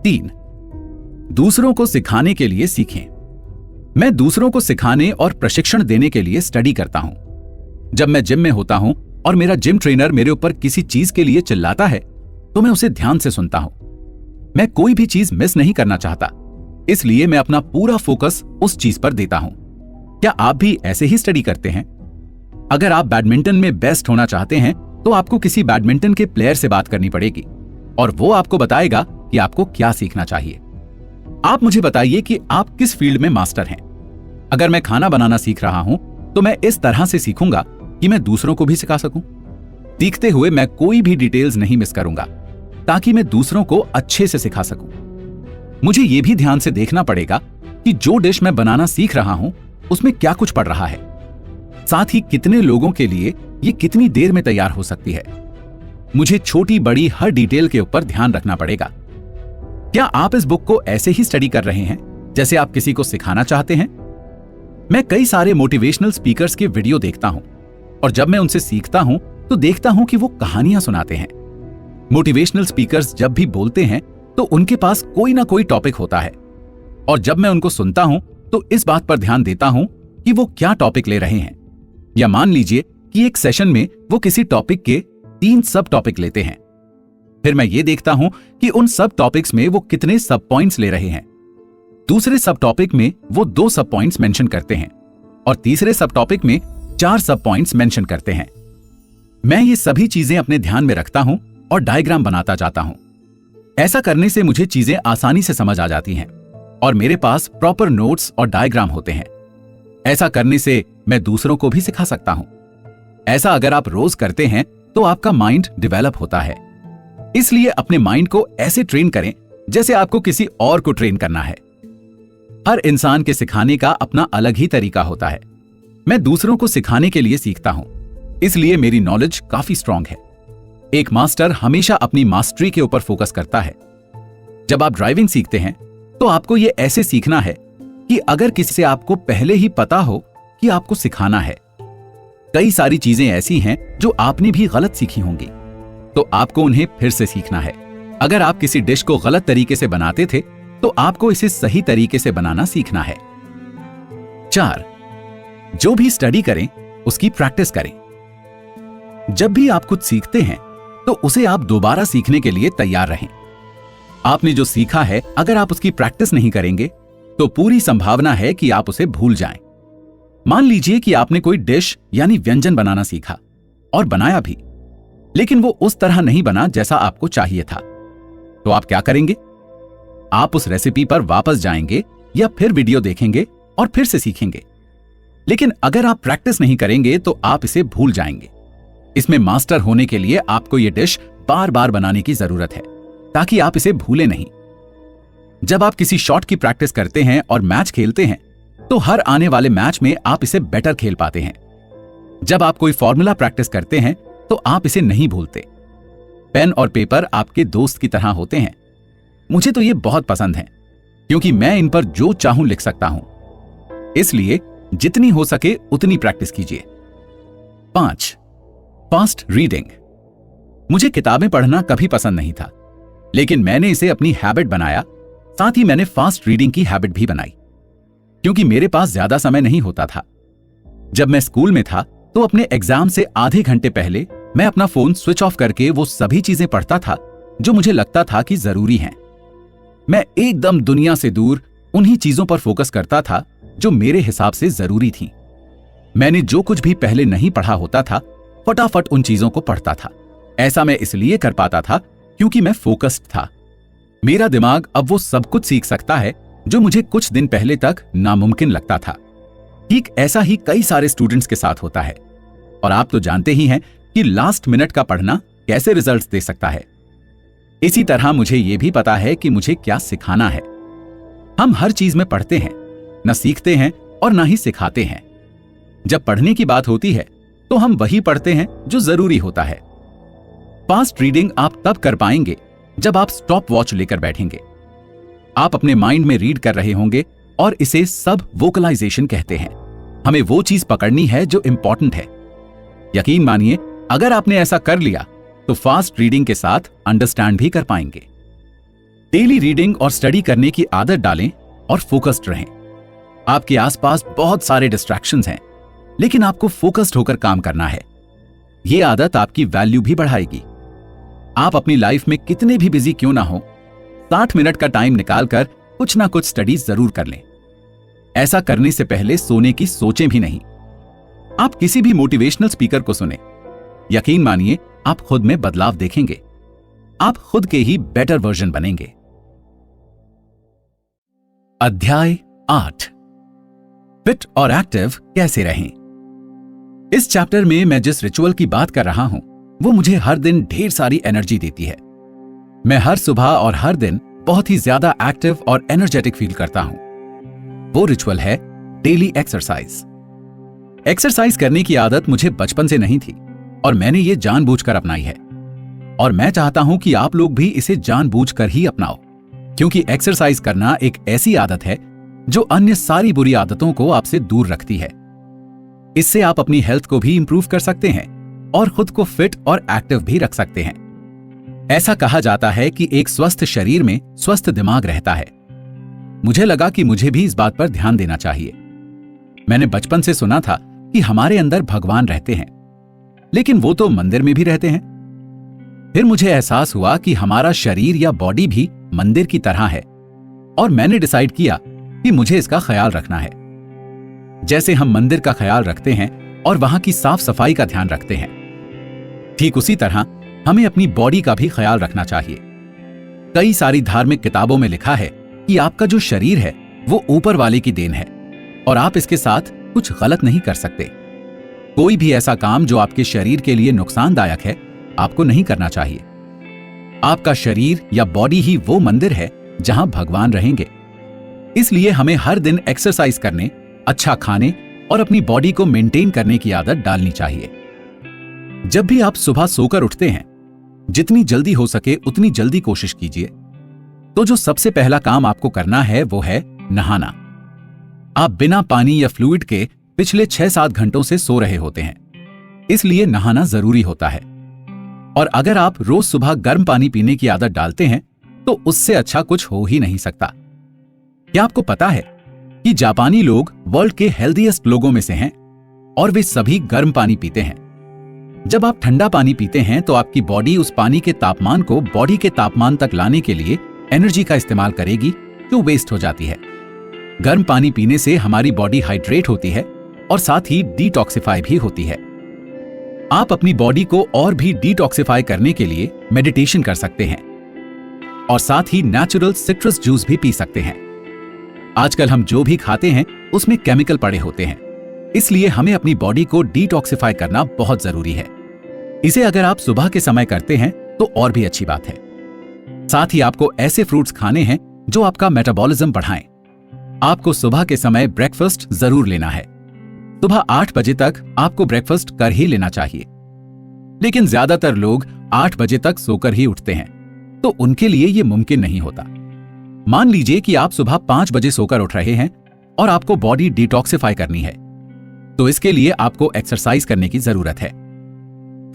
3. दूसरों को सिखाने के लिए सीखें। मैं दूसरों को सिखाने और प्रशिक्षण देने के लिए स्टडी करता हूं। जब मैं जिम में होता हूं और मेरा जिम ट्रेनर मेरे ऊपर किसी चीज के लिए चिल्लाता है तो मैं उसे ध्यान से सुनता हूं। मैं कोई भी चीज मिस नहीं करना चाहता, इसलिए मैं अपना पूरा फोकस उस चीज पर देता हूं। क्या आप भी ऐसे ही स्टडी करते हैं? अगर आप बैडमिंटन में बेस्ट होना चाहते हैं तो आपको किसी बैडमिंटन के प्लेयर से बात करनी पड़ेगी और वो आपको बताएगा कि आपको क्या सीखना चाहिए। आप मुझे बताइए कि आप किस फील्ड में मास्टर हैं। अगर मैं खाना बनाना सीख रहा हूं तो मैं इस तरह से सीखूंगा कि मैं दूसरों को भी सिखा सकूं। सीखते हुए मैं कोई भी डिटेल्स नहीं मिस करूंगा ताकि मैं दूसरों को अच्छे से सिखा सकूं। मुझे यह भी ध्यान से देखना पड़ेगा कि जो डिश मैं बनाना सीख रहा हूं उसमें क्या कुछ पड़ रहा है, साथ ही कितने लोगों के लिए ये कितनी देर में तैयार हो सकती है। मुझे छोटी बड़ी हर डिटेल के ऊपर ध्यान रखना पड़ेगा। क्या आप इस बुक को ऐसे ही स्टडी कर रहे हैं जैसे आप किसी को सिखाना चाहते हैं? मैं कई सारे मोटिवेशनल स्पीकर्स के वीडियो देखता हूं और जब मैं उनसे सीखता हूं तो देखता हूं कि वो कहानियां सुनाते हैं। मोटिवेशनल स्पीकर्स जब भी बोलते हैं तो उनके पास कोई ना कोई टॉपिक होता है और जब मैं उनको सुनता हूं तो इस बात पर ध्यान देता हूं कि वो क्या टॉपिक ले रहे हैं। या मान लीजिए कि एक सेशन में वो किसी टॉपिक के 3 सब टॉपिक लेते हैं, फिर मैं ये देखता हूं कि उन सब टॉपिक्स में वो कितने सब पॉइंट्स ले रहे हैं। दूसरे सब टॉपिक में वो 2 सब पॉइंट्स मेंशन करते हैं और तीसरे सब टॉपिक में 4 सब पॉइंट्स मेंशन करते हैं। मैं ये सभी चीजें अपने ध्यान में रखता हूं और डायग्राम बनाता जाता हूं। ऐसा करने से मुझे चीजें आसानी से समझ आ जाती हैं और मेरे पास प्रॉपर नोट्स और डायग्राम होते हैं। ऐसा करने से मैं दूसरों को भी सिखा सकता हूं। ऐसा अगर आप रोज करते हैं तो आपका माइंड डेवलप होता है। इसलिए अपने माइंड को ऐसे ट्रेन करें जैसे आपको किसी और को ट्रेन करना है। हर इंसान के सिखाने का अपना अलग ही तरीका होता है। मैं दूसरों को सिखाने के लिए सीखता हूं, इसलिए मेरी नॉलेज काफी स्ट्रांग है। एक मास्टर हमेशा अपनी मास्टरी के ऊपर फोकस करता है। जब आप ड्राइविंग सीखते हैं तो आपको यह ऐसे सीखना है कि अगर किसी से आपको पहले ही पता हो कि आपको सिखाना है। कई सारी चीजें ऐसी हैं जो आपने भी गलत सीखी होंगी, तो आपको उन्हें फिर से सीखना है। अगर आप किसी डिश को गलत तरीके से बनाते थे तो आपको इसे सही तरीके से बनाना सीखना है। 4. जो भी स्टडी करें उसकी प्रैक्टिस करें। जब भी आप कुछ सीखते हैं तो उसे आप दोबारा सीखने के लिए तैयार रहें। आपने जो सीखा है अगर आप उसकी प्रैक्टिस नहीं करेंगे तो पूरी संभावना है कि आप उसे भूल जाएं। मान लीजिए कि आपने कोई डिश यानी व्यंजन बनाना सीखा और बनाया भी, लेकिन वो उस तरह नहीं बना जैसा आपको चाहिए था, तो आप क्या करेंगे? आप उस रेसिपी पर वापस जाएंगे या फिर वीडियो देखेंगे और फिर से सीखेंगे। लेकिन अगर आप प्रैक्टिस नहीं करेंगे तो आप इसे भूल जाएंगे। इसमें मास्टर होने के लिए आपको यह डिश बार बार बनाने की जरूरत है ताकि आप इसे भूलें नहीं। जब आप किसी शॉट की प्रैक्टिस करते हैं और मैच खेलते हैं तो हर आने वाले मैच में आप इसे बेटर खेल पाते हैं। जब आप कोई फॉर्मूला प्रैक्टिस करते हैं तो आप इसे नहीं भूलते। पेन और पेपर आपके दोस्त की तरह होते हैं। मुझे तो ये बहुत पसंद है क्योंकि मैं इन पर जो चाहूं लिख सकता हूं। इसलिए जितनी हो सके उतनी प्रैक्टिस कीजिए। 5. Fast reading. मुझे किताबें पढ़ना कभी पसंद नहीं था, लेकिन मैंने इसे अपनी हैबिट बनाया। साथ ही मैंने फास्ट रीडिंग की हैबिट भी बनाई, क्योंकि मेरे पास ज्यादा समय नहीं होता था। जब मैं स्कूल में था तो अपने एग्जाम से आधे घंटे पहले मैं अपना फोन स्विच ऑफ करके वो सभी चीजें पढ़ता था जो मुझे लगता था कि जरूरी हैं। मैं एकदम दुनिया से दूर उन्हीं चीजों पर फोकस करता था जो मेरे हिसाब से जरूरी थी। मैंने जो कुछ भी पहले नहीं पढ़ा होता था, फटाफट उन चीजों को पढ़ता था। ऐसा मैं इसलिए कर पाता था क्योंकि मैं फोकस्ड था। मेरा दिमाग अब वो सब कुछ सीख सकता है जो मुझे कुछ दिन पहले तक नामुमकिन लगता था। ठीक ऐसा ही कई सारे स्टूडेंट्स के साथ होता है, और आप तो जानते ही हैं कि लास्ट मिनट का पढ़ना कैसे रिजल्ट्स दे सकता है। इसी तरह मुझे यह भी पता है कि मुझे क्या सिखाना है। हम हर चीज में पढ़ते हैं, न सीखते हैं और न ही सिखाते हैं। जब पढ़ने की बात होती है तो हम वही पढ़ते हैं जो जरूरी होता है। फास्ट रीडिंग आप तब कर पाएंगे जब आप स्टॉप वॉच लेकर बैठेंगे। आप अपने माइंड में रीड कर रहे होंगे और इसे सब वोकलाइजेशन कहते हैं। हमें वो चीज पकड़नी है जो इंपॉर्टेंट है। यकीन मानिए, अगर आपने ऐसा कर लिया तो फास्ट रीडिंग के साथ अंडरस्टैंड भी कर पाएंगे। डेली रीडिंग और स्टडी करने की आदत डालें और फोकस्ड रहें। आपके आसपास बहुत सारे डिस्ट्रैक्शंस हैं, लेकिन आपको फोकस्ड होकर काम करना है। यह आदत आपकी वैल्यू भी बढ़ाएगी। आप अपनी लाइफ में कितने भी बिजी क्यों ना हो, 60 मिनट का टाइम निकालकर कुछ ना कुछ स्टडी जरूर कर लें। ऐसा करने से पहले सोने की सोचें भी नहीं। आप किसी भी मोटिवेशनल स्पीकर को सुने, यकीन मानिए आप खुद में बदलाव देखेंगे। आप खुद के ही बेटर वर्जन बनेंगे। अध्याय 8, फिट और एक्टिव कैसे रहें। इस चैप्टर में मैं जिस रिचुअल की बात कर रहा हूं वो मुझे हर दिन ढेर सारी एनर्जी देती है। मैं हर सुबह और हर दिन बहुत ही ज्यादा एक्टिव और एनर्जेटिक फील करता हूं। वो रिचुअल है डेली एक्सरसाइज। एक्सरसाइज करने की आदत मुझे बचपन से नहीं थी और मैंने ये जानबूझकर अपनाई है, और मैं चाहता हूं कि आप लोग भी इसे जानबूझकर ही अपनाओ, क्योंकि एक्सरसाइज करना एक ऐसी आदत है जो अन्य सारी बुरी आदतों को आपसे दूर रखती है। इससे आप अपनी हेल्थ को भी इंप्रूव कर सकते हैं और खुद को फिट और एक्टिव भी रख सकते हैं। ऐसा कहा जाता है कि एक स्वस्थ शरीर में स्वस्थ दिमाग रहता है। मुझे लगा कि मुझे भी इस बात पर ध्यान देना चाहिए। मैंने बचपन से सुना था कि हमारे अंदर भगवान रहते हैं, लेकिन वो तो मंदिर में भी रहते हैं। फिर मुझे एहसास हुआ कि हमारा शरीर या बॉडी भी मंदिर की तरह है, और मैंने डिसाइड किया कि मुझे इसका ख्याल रखना है। जैसे हम मंदिर का ख्याल रखते हैं और वहां की साफ सफाई का ध्यान रखते हैं, ठीक उसी तरह हमें अपनी बॉडी का भी ख्याल रखना चाहिए। कई सारी धार्मिक किताबों में लिखा है कि आपका जो शरीर है वो ऊपर वाले की देन है और आप इसके साथ कुछ गलत नहीं कर सकते। कोई भी ऐसा काम जो आपके शरीर के लिए नुकसानदायक है आपको नहीं करना चाहिए। आपका शरीर या बॉडी ही वो मंदिर है जहां भगवान रहेंगे। इसलिए हमें हर दिन एक्सरसाइज करने, अच्छा खाने और अपनी बॉडी को मेंटेन करने की आदत डालनी चाहिए। जब भी आप सुबह सोकर उठते हैं, जितनी जल्दी हो सके उतनी जल्दी कोशिश कीजिए। तो जो सबसे पहला काम आपको करना है वो है नहाना। आप बिना पानी या फ्लूइड के पिछले 6-7 घंटों से सो रहे होते हैं, इसलिए नहाना जरूरी होता है। और अगर आप रोज सुबह गर्म पानी पीने की आदत डालते हैं तो उससे अच्छा कुछ हो ही नहीं सकता। क्या आपको पता है कि जापानी लोग वर्ल्ड के हेल्दीएस्ट लोगों में से हैं और वे सभी गर्म पानी पीते हैं। जब आप ठंडा पानी पीते हैं तो आपकी बॉडी उस पानी के तापमान को बॉडी के तापमान तक लाने के लिए एनर्जी का इस्तेमाल करेगी जो वेस्ट हो जाती है। गर्म पानी पीने से हमारी बॉडी हाइड्रेट होती है और साथ ही डिटॉक्सिफाई भी होती है। आप अपनी बॉडी को और भी डिटॉक्सिफाई करने के लिए मेडिटेशन कर सकते हैं और साथ ही नेचुरल सिट्रस जूस भी पी सकते हैं। आजकल हम जो भी खाते हैं उसमें केमिकल पड़े होते हैं, इसलिए हमें अपनी बॉडी को डिटॉक्सिफाई करना बहुत जरूरी है। इसे अगर आप सुबह के समय करते हैं तो और भी अच्छी बात है। साथ ही आपको ऐसे फ्रूट्स खाने हैं जो आपका मेटाबॉलिज्म बढ़ाएं। आपको सुबह के समय ब्रेकफास्ट जरूर लेना है। सुबह 8 बजे तक आपको ब्रेकफास्ट कर ही लेना चाहिए, लेकिन ज्यादातर लोग 8 बजे तक सोकर ही उठते हैं, तो उनके लिए यह मुमकिन नहीं होता। मान लीजिए कि आप सुबह 5 बजे सोकर उठ रहे हैं, और आपको बॉडी डिटॉक्सिफाई करनी है, तो इसके लिए आपको एक्सरसाइज करने की जरूरत है।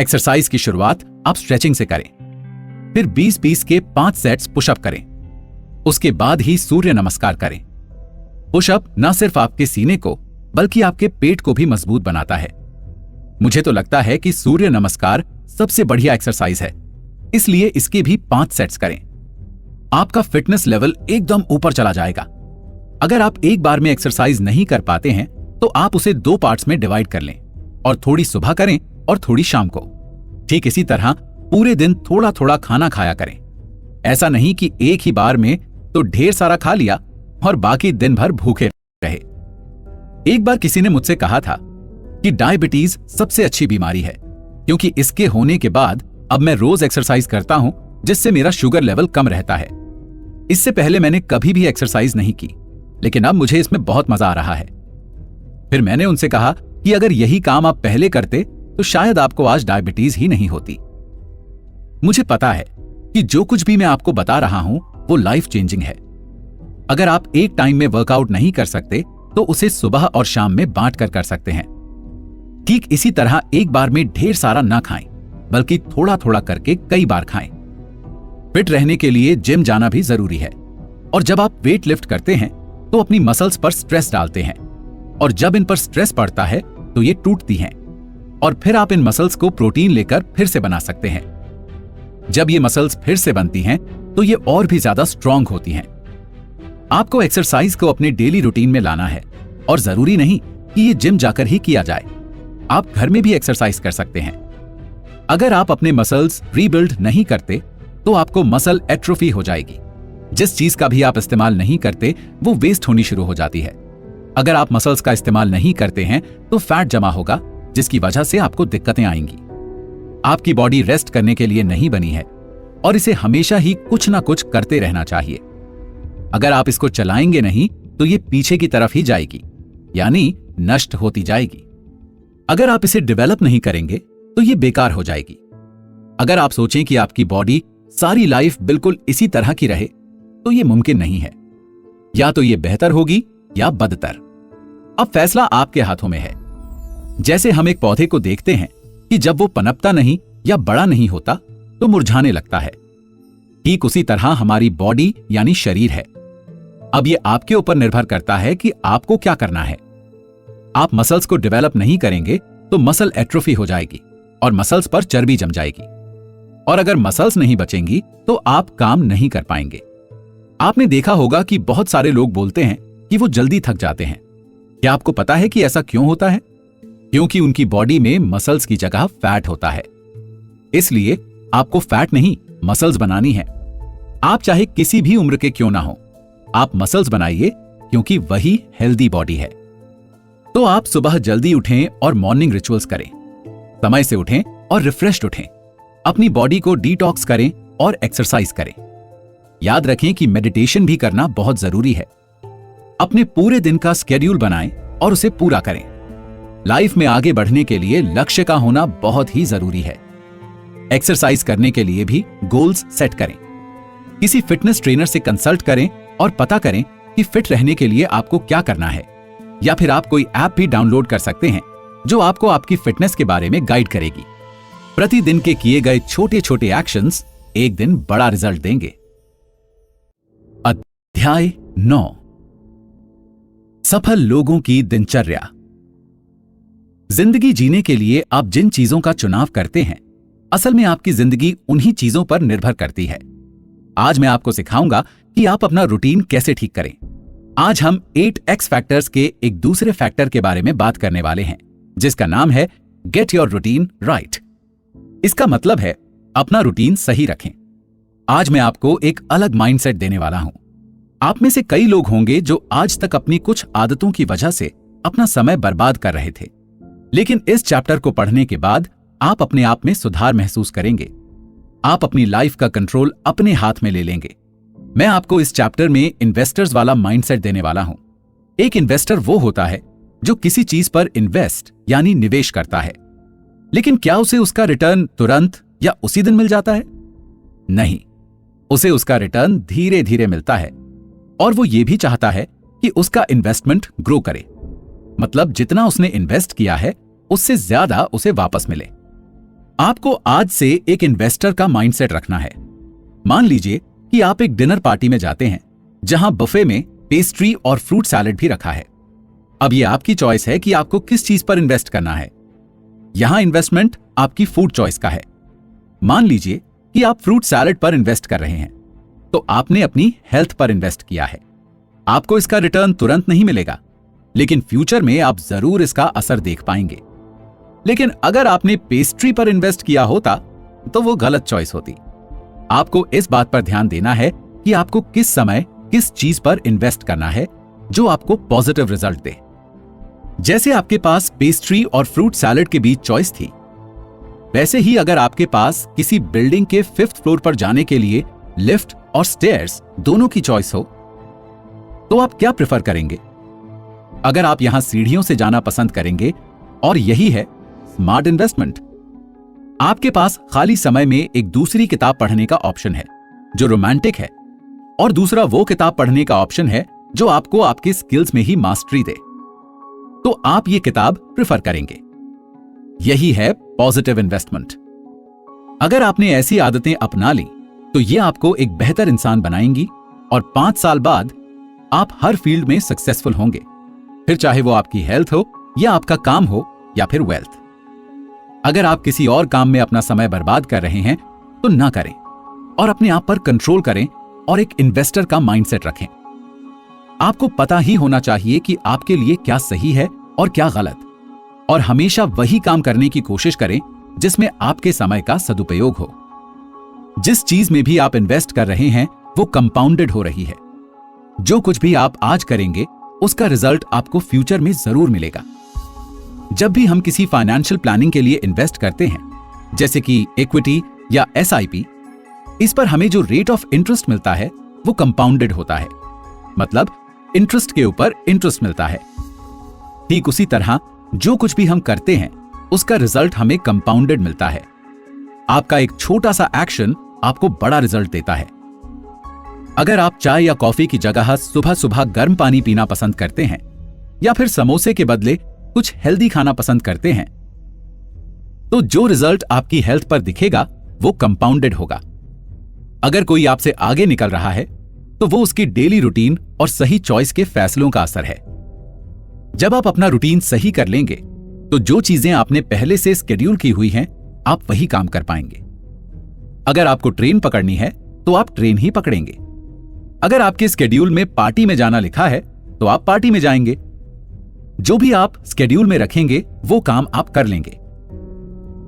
एक्सरसाइज की शुरुआत आप स्ट्रेचिंग से करें, फिर 20-20 के 5 सेट्स पुशअप करें। उसके बाद ही सूर्य नमस्कार करें। पुशअप न सिर्फ आपके सीने को बल्कि आपके पेट को भी मजबूत बनाता है। मुझे तो लगता है कि सूर्य नमस्कार सबसे बढ़िया एक्सरसाइज है, इसलिए इसके भी 5 सेट्स करें। आपका फिटनेस लेवल एकदम ऊपर चला जाएगा। अगर आप एक बार में एक्सरसाइज नहीं कर पाते हैं तो आप उसे 2 पार्ट्स में डिवाइड कर लें और थोड़ी सुबह करें और थोड़ी शाम को। ठीक इसी तरह पूरे दिन थोड़ा थोड़ा खाना खाया करें। ऐसा नहीं कि एक ही बार में तो ढेर सारा खा लिया और बाकी दिन भर भूखे रहे। एक बार किसी ने मुझसे कहा था कि डायबिटीज सबसे अच्छी बीमारी है, क्योंकि इसके होने के बाद अब मैं रोज एक्सरसाइज करता हूं, जिससे मेरा शुगर लेवल कम रहता है। इससे पहले मैंने कभी भी एक्सरसाइज नहीं की, लेकिन अब मुझे इसमें बहुत मजा आ रहा है। फिर मैंने उनसे कहा कि अगर यही काम आप पहले करते तो शायद आपको आज डायबिटीज ही नहीं होती। मुझे पता है कि जो कुछ भी मैं आपको बता रहा हूं वो लाइफ चेंजिंग है। अगर आप एक टाइम में वर्कआउट नहीं कर सकते तो उसे सुबह और शाम में बांट कर सकते हैं। ठीक इसी तरह एक बार में ढेर सारा ना खाएं, बल्कि थोड़ा थोड़ा करके कई बार खाएं। फिट रहने के लिए जिम जाना भी जरूरी है, और जब आप वेट लिफ्ट करते हैं तो अपनी मसल्स पर स्ट्रेस डालते हैं, और जब इन पर स्ट्रेस पड़ता है तो ये टूटती हैं, और फिर आप इन मसल्स को प्रोटीन लेकर फिर से बना सकते हैं। जब ये मसल्स फिर से बनती हैं तो ये और भी ज्यादा स्ट्रांग होती हैं। आपको एक्सरसाइज को अपने डेली रूटीन में लाना है, और जरूरी नहीं कि ये जिम जाकर ही किया जाए। आप घर में भी एक्सरसाइज कर सकते हैं। अगर आप अपने मसल्स रीबिल्ड नहीं करते तो आपको मसल एट्रोफी हो जाएगी। जिस चीज का भी आप इस्तेमाल नहीं करते वो वेस्ट होनी शुरू हो जाती है। अगर आप मसल्स का इस्तेमाल नहीं करते हैं तो फैट जमा होगा, जिसकी वजह से आपको दिक्कतें आएंगी। आपकी बॉडी रेस्ट करने के लिए नहीं बनी है, और इसे हमेशा ही कुछ ना कुछ करते रहना चाहिए। अगर आप इसको चलाएंगे नहीं तो ये पीछे की तरफ ही जाएगी, यानी नष्ट होती जाएगी। अगर आप इसे डेवलप नहीं करेंगे तो ये बेकार हो जाएगी। अगर आप सोचें कि आपकी बॉडी सारी लाइफ बिल्कुल इसी तरह की रहे तो ये मुमकिन नहीं है। या तो ये बेहतर होगी या बदतर। अब फैसला आपके हाथों में है। जैसे हम एक पौधे को देखते हैं कि जब वो पनपता नहीं या बड़ा नहीं होता तो मुरझाने लगता है, ठीक उसी तरह हमारी बॉडी यानी शरीर है। अब ये आपके ऊपर निर्भर करता है कि आपको क्या करना है। आप मसल्स को डेवलप नहीं करेंगे तो मसल एट्रोफी हो जाएगी और मसल्स पर चर्बी जम जाएगी, और अगर मसल्स नहीं बचेंगी तो आप काम नहीं कर पाएंगे। आपने देखा होगा कि बहुत सारे लोग बोलते हैं कि वो जल्दी थक जाते हैं। क्या आपको पता है कि ऐसा क्यों होता है? क्योंकि उनकी बॉडी में मसल्स की जगह फैट होता है। इसलिए आपको फैट नहीं मसल्स बनानी है। आप चाहे किसी भी उम्र के क्यों ना हो, आप मसल्स बनाइए, क्योंकि वही हेल्दी बॉडी है। तो आप सुबह जल्दी उठें और मॉर्निंग रिचुअल्स करें। समय से उठें और रिफ्रेश्ड उठें। अपनी बॉडी को डिटॉक्स करें और एक्सरसाइज करें। याद रखें कि मेडिटेशन भी करना बहुत जरूरी है। अपने पूरे दिन का स्केड्यूल बनाएं और उसे पूरा करें। लाइफ में आगे बढ़ने के लिए लक्ष्य का होना बहुत ही जरूरी है। एक्सरसाइज करने के लिए भी गोल्स सेट करें। किसी फिटनेस ट्रेनर से कंसल्ट करें और पता करें कि फिट रहने के लिए आपको क्या करना है। या फिर आप कोई ऐप भी डाउनलोड कर सकते हैं जो आपको आपकी फिटनेस के बारे में गाइड करेगी। प्रतिदिन के किए गए छोटे छोटे एक्शंस एक दिन बड़ा रिजल्ट देंगे। अध्याय 9, सफल लोगों की दिनचर्या। जिंदगी जीने के लिए आप जिन चीजों का चुनाव करते हैं, असल में आपकी जिंदगी उन्हीं चीजों पर निर्भर करती है। आज मैं आपको सिखाऊंगा कि आप अपना रूटीन कैसे ठीक करें। आज हम 8 X फैक्टर्स के एक दूसरे फैक्टर के बारे में बात करने वाले हैं, जिसका नाम है गेट योर रूटीन राइट। इसका मतलब है अपना रूटीन सही रखें। आज मैं आपको एक अलग माइंडसेट देने वाला हूं। आप में से कई लोग होंगे जो आज तक अपनी कुछ आदतों की वजह से अपना समय बर्बाद कर रहे थे, लेकिन इस चैप्टर को पढ़ने के बाद आप अपने आप में सुधार महसूस करेंगे। आप अपनी लाइफ का कंट्रोल अपने हाथ में ले लेंगे। मैं आपको इस चैप्टर में इन्वेस्टर्स वाला माइंडसेट देने वाला हूं। एक इन्वेस्टर वो होता है जो किसी चीज पर इन्वेस्ट यानी निवेश करता है, लेकिन क्या उसे उसका रिटर्न तुरंत या उसी दिन मिल जाता है? नहीं, उसे उसका रिटर्न धीरे धीरे मिलता है, और वो ये भी चाहता है कि उसका इन्वेस्टमेंट ग्रो करे, मतलब जितना उसने इन्वेस्ट किया है उससे ज्यादा उसे वापस मिले। आपको आज से एक इन्वेस्टर का माइंडसेट रखना है। मान लीजिए कि आप एक डिनर पार्टी में जाते हैं जहां बफे में पेस्ट्री और फ्रूट सैलेड भी रखा है। अब यह आपकी चॉइस है कि आपको किस चीज पर इन्वेस्ट करना है। यहां इन्वेस्टमेंट आपकी फूड चॉइस का है। मान लीजिए कि आप फ्रूट सैलेड पर इन्वेस्ट कर रहे हैं, तो आपने अपनी हेल्थ पर इन्वेस्ट किया है। आपको इसका रिटर्न तुरंत नहीं मिलेगा, लेकिन फ्यूचर में आप जरूर इसका असर देख पाएंगे। लेकिन अगर आपने पेस्ट्री पर इन्वेस्ट किया होता तो वो गलत चॉइस होती। आपको इस बात पर ध्यान देना है कि आपको किस समय किस चीज पर इन्वेस्ट करना है जो आपको पॉजिटिव रिजल्ट दे। जैसे आपके पास पेस्ट्री और फ्रूट सैलेड के बीच चॉइस थी, वैसे ही अगर आपके पास किसी बिल्डिंग के 5th फ्लोर पर जाने के लिए लिफ्ट और स्टेयर्स दोनों की चॉइस हो, तो आप क्या प्रेफर करेंगे? अगर आप यहां सीढ़ियों से जाना पसंद करेंगे, और यही है स्मार्ट इन्वेस्टमेंट। आपके पास खाली समय में एक दूसरी किताब पढ़ने का ऑप्शन है जो रोमांटिक है, और दूसरा वो किताब पढ़ने का ऑप्शन है जो आपको आपके स्किल्स में ही मास्टरी दे, तो आप ये किताब प्रेफर करेंगे। यही है पॉजिटिव इन्वेस्टमेंट। अगर आपने ऐसी आदतें अपना ली तो ये आपको एक बेहतर इंसान बनाएंगी, और 5 साल बाद आप हर फील्ड में सक्सेसफुल होंगे, फिर चाहे वो आपकी हेल्थ हो या आपका काम हो या फिर वेल्थ। अगर आप किसी और काम में अपना समय बर्बाद कर रहे हैं तो ना करें, और अपने आप पर कंट्रोल करें और एक इन्वेस्टर का माइंडसेट रखें। आपको पता ही होना चाहिए कि आपके लिए क्या सही है और क्या गलत, और हमेशा वही काम करने की कोशिश करें जिसमें आपके समय का सदुपयोग हो। जिस चीज में भी आप इन्वेस्ट कर रहे हैं वो कंपाउंडेड हो रही है। जो कुछ भी आप आज करेंगे उसका रिजल्ट आपको फ्यूचर में जरूर मिलेगा। जब भी हम किसी फाइनेंशियल प्लानिंग के लिए इन्वेस्ट करते हैं, जैसे कि इक्विटी या SIP, इस पर हमें जो रेट ऑफ इंटरेस्ट मिलता है वो कंपाउंडेड होता है, मतलब इंटरेस्ट के ऊपर इंटरेस्ट मिलता है। ठीक उसी तरह जो कुछ भी हम करते हैं उसका रिजल्ट हमें कंपाउंडेड मिलता है। आपका एक छोटा सा एक्शन आपको बड़ा रिजल्ट देता है। अगर आप चाय या कॉफी की जगह सुबह सुबह गर्म पानी पीना पसंद करते हैं, या फिर समोसे के बदले कुछ हेल्दी खाना पसंद करते हैं, तो जो रिजल्ट आपकी हेल्थ पर दिखेगा वो कंपाउंडेड होगा। अगर कोई आपसे आगे निकल रहा है तो वो उसकी डेली रूटीन और सही चॉइस के फैसलों का असर है। जब आप अपना रूटीन सही कर लेंगे तो जो चीजें आपने पहले से स्केड्यूल की हुई हैं, आप वही काम कर पाएंगे। अगर आपको ट्रेन पकड़नी है तो आप ट्रेन ही पकड़ेंगे। अगर आपके स्केड्यूल में पार्टी में जाना लिखा है तो आप पार्टी में जाएंगे। जो भी आप स्केड्यूल में रखेंगे वो काम आप कर लेंगे।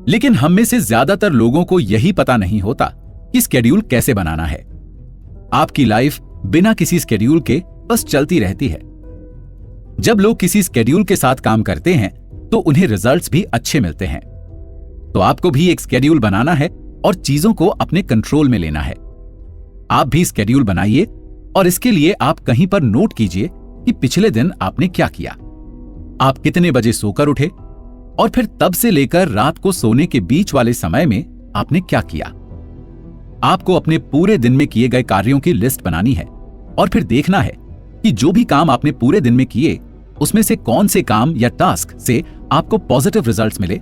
लेकिन हम में से ज्यादातर लोगों को यही पता नहीं होता कि स्केड्यूल कैसे बनाना है। आपकी लाइफ बिना किसी स्केड्यूल के बस चलती रहती है। जब लोग किसी स्केड्यूल के साथ काम करते हैं तो उन्हें रिजल्ट्स भी अच्छे मिलते हैं। तो आपको भी एक स्केड्यूल बनाना है और चीजों को अपने कंट्रोल में लेना है। आप भी स्केड्यूल बनाइए, और इसके लिए आप कहीं पर नोट कीजिए कि पिछले दिन आपने क्या किया, आप कितने बजे सोकर उठे, और फिर तब से लेकर रात को सोने के बीच वाले समय में आपने क्या किया। आपको अपने पूरे दिन में किए गए कार्यों की लिस्ट बनानी है, और फिर देखना है कि जो भी काम आपने पूरे दिन में किए उसमें से कौन से काम या टास्क से आपको पॉजिटिव रिजल्ट्स मिले,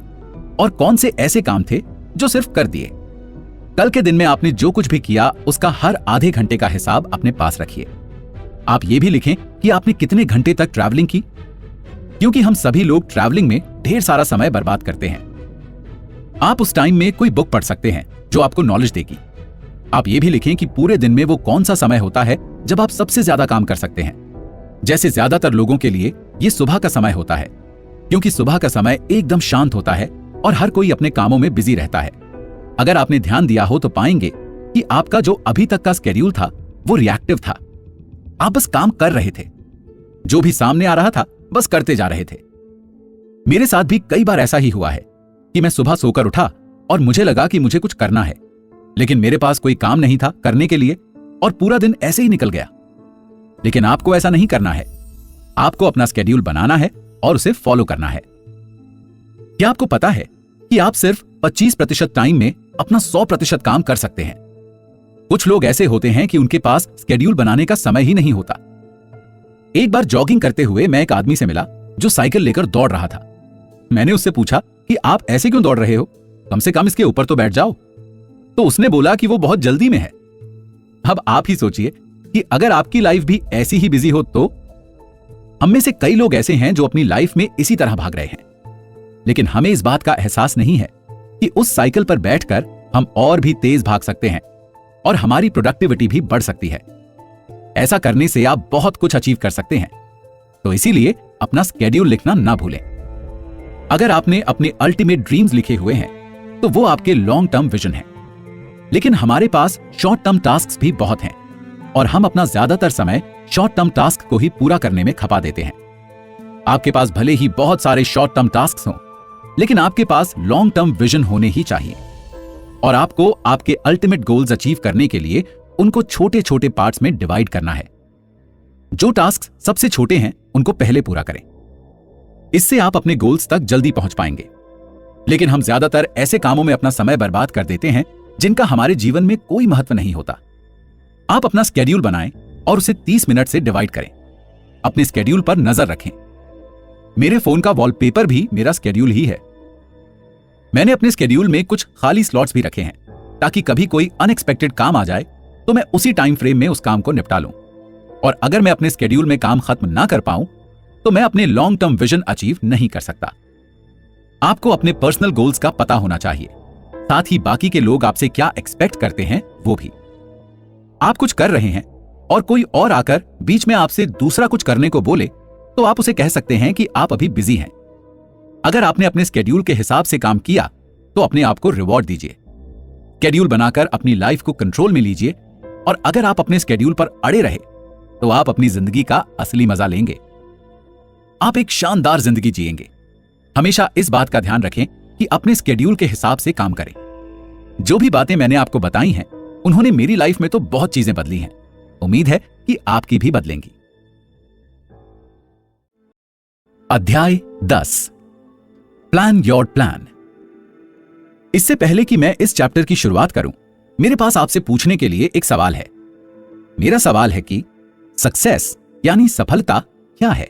और कौन से ऐसे काम थे जो सिर्फ कर दिए। कल के दिन में आपने जो कुछ भी किया उसका हर आधे घंटे का हिसाब अपने पास रखिए। आप ये भी लिखें कि आपने कितने घंटे तक ट्रैवलिंग की, क्योंकि हम सभी लोग ट्रैवलिंग में ढेर सारा समय बर्बाद करते हैं। आप उस टाइम में कोई बुक पढ़ सकते हैं जो आपको नॉलेज देगी। आप ये भी लिखें कि पूरे दिन में वो कौन सा समय होता है जब आप सबसे ज्यादा काम कर सकते हैं। जैसे ज्यादातर लोगों के लिए ये सुबह का समय होता है, क्योंकि सुबह का समय एकदम शांत होता है और हर कोई अपने कामों में बिजी रहता है। अगर आपने ध्यान दिया हो तो पाएंगे कि आपका जो अभी तक का स्केड्यूल था वो रिएक्टिव था। आप बस काम कर रहे थे, जो भी सामने आ रहा था बस करते जा रहे थे। मेरे साथ भी कई बार ऐसा ही हुआ है कि मैं सुबह सोकर उठा और मुझे लगा कि मुझे कुछ करना है, लेकिन मेरे पास कोई काम नहीं था करने के लिए, और पूरा दिन ऐसे ही निकल गया। लेकिन आपको ऐसा नहीं करना है। आपको अपना स्केड्यूल बनाना है और उसे फॉलो करना है। क्या आपको पता है कि आप सिर्फ 25% टाइम में अपना 100% काम कर सकते हैं? कुछ लोग ऐसे होते हैं कि उनके पास स्केड्यूल बनाने का समय ही नहीं होता। एक बार जॉगिंग करते हुए मैं एक आदमी से मिला जो साइकिल लेकर दौड़ रहा था। मैंने उससे पूछा कि आप ऐसे क्यों दौड़ रहे हो, कम से कम इसके ऊपर तो बैठ जाओ। तो उसने बोला कि वो बहुत जल्दी में है। अब आप ही सोचिए कि अगर आपकी लाइफ भी ऐसी ही बिजी हो तो। हम में से कई लोग ऐसे हैं जो अपनी लाइफ में इसी तरह भाग रहे हैं, लेकिन हमें इस बात का एहसास नहीं है कि उस साइकिल पर बैठकर हम और भी तेज भाग सकते हैं और हमारी प्रोडक्टिविटी भी बढ़ सकती है। ऐसा करने से आप बहुत कुछ अचीव कर सकते हैं। तो इसीलिए अपना स्केड्यूल लिखना ना भूलें। अगर आपने अपने अल्टीमेट ड्रीम्स लिखे हुए हैं तो वो आपके लॉन्ग टर्म विजन है, लेकिन हमारे पास शॉर्ट टर्म टास्क्स भी बहुत हैं और हम अपना ज्यादातर समय शॉर्ट टर्म टास्क को ही पूरा करने में खपा देते हैं। आपके पास भले ही बहुत सारे शॉर्ट टर्म टास्क्स हों, लेकिन आपके पास लॉन्ग टर्म विजन होने ही चाहिए और आपको आपके अल्टीमेट गोल्स अचीव करने के लिए उनको छोटे छोटे पार्ट्स में डिवाइड करना है। जो टास्क सबसे छोटे हैं उनको पहले पूरा करें। इससे आप अपने गोल्स तक जल्दी पहुंच पाएंगे। लेकिन हम ज्यादातर ऐसे कामों में अपना समय बर्बाद कर देते हैं जिनका हमारे जीवन में कोई महत्व नहीं होता। आप अपना स्केड्यूल बनाएं और उसे 30 मिनट से डिवाइड करें। अपने स्केड्यूल पर नजर रखें। मेरे फोन का वॉलपेपर भी मेरा स्केड्यूल ही है। मैंने अपने स्केड्यूल में कुछ खाली स्लॉट्स भी रखे हैं ताकि कभी कोई अनएक्सपेक्टेड काम आ जाए तो मैं उसी टाइम फ्रेम में उस काम को निपटा लूं। और अगर मैं अपने स्केड्यूल में काम खत्म ना कर पाऊं तो मैं अपने लॉन्ग टर्म विजन अचीव नहीं कर सकता। आपको अपने पर्सनल गोल्स का पता होना चाहिए, साथ ही बाकी के लोग आपसे क्या एक्सपेक्ट करते हैं वो भी। आप कुछ कर रहे हैं और कोई और आकर बीच में आपसे दूसरा कुछ करने को बोले तो आप उसे कह सकते हैं कि आप अभी बिजी हैं। अगर आपने अपने स्केड्यूल के हिसाब से काम किया तो अपने आप को रिवॉर्ड दीजिए। स्केड्यूल बनाकर अपनी लाइफ को कंट्रोल में लीजिए और अगर आप अपने स्केड्यूल पर अड़े रहे तो आप अपनी जिंदगी का असली मजा लेंगे। आप एक शानदार जिंदगी जिएंगे। हमेशा इस बात का ध्यान रखें कि अपने स्केड्यूल के हिसाब से काम करें। जो भी बातें मैंने आपको बताई हैं उन्होंने मेरी लाइफ में तो बहुत चीजें बदली हैं। उम्मीद है कि आपकी भी बदलेंगी। अध्याय 10, प्लान योर प्लान। इससे पहले कि मैं इस चैप्टर की शुरुआत करूं, मेरे पास आपसे पूछने के लिए एक सवाल है। मेरा सवाल है कि सक्सेस यानी सफलता क्या है?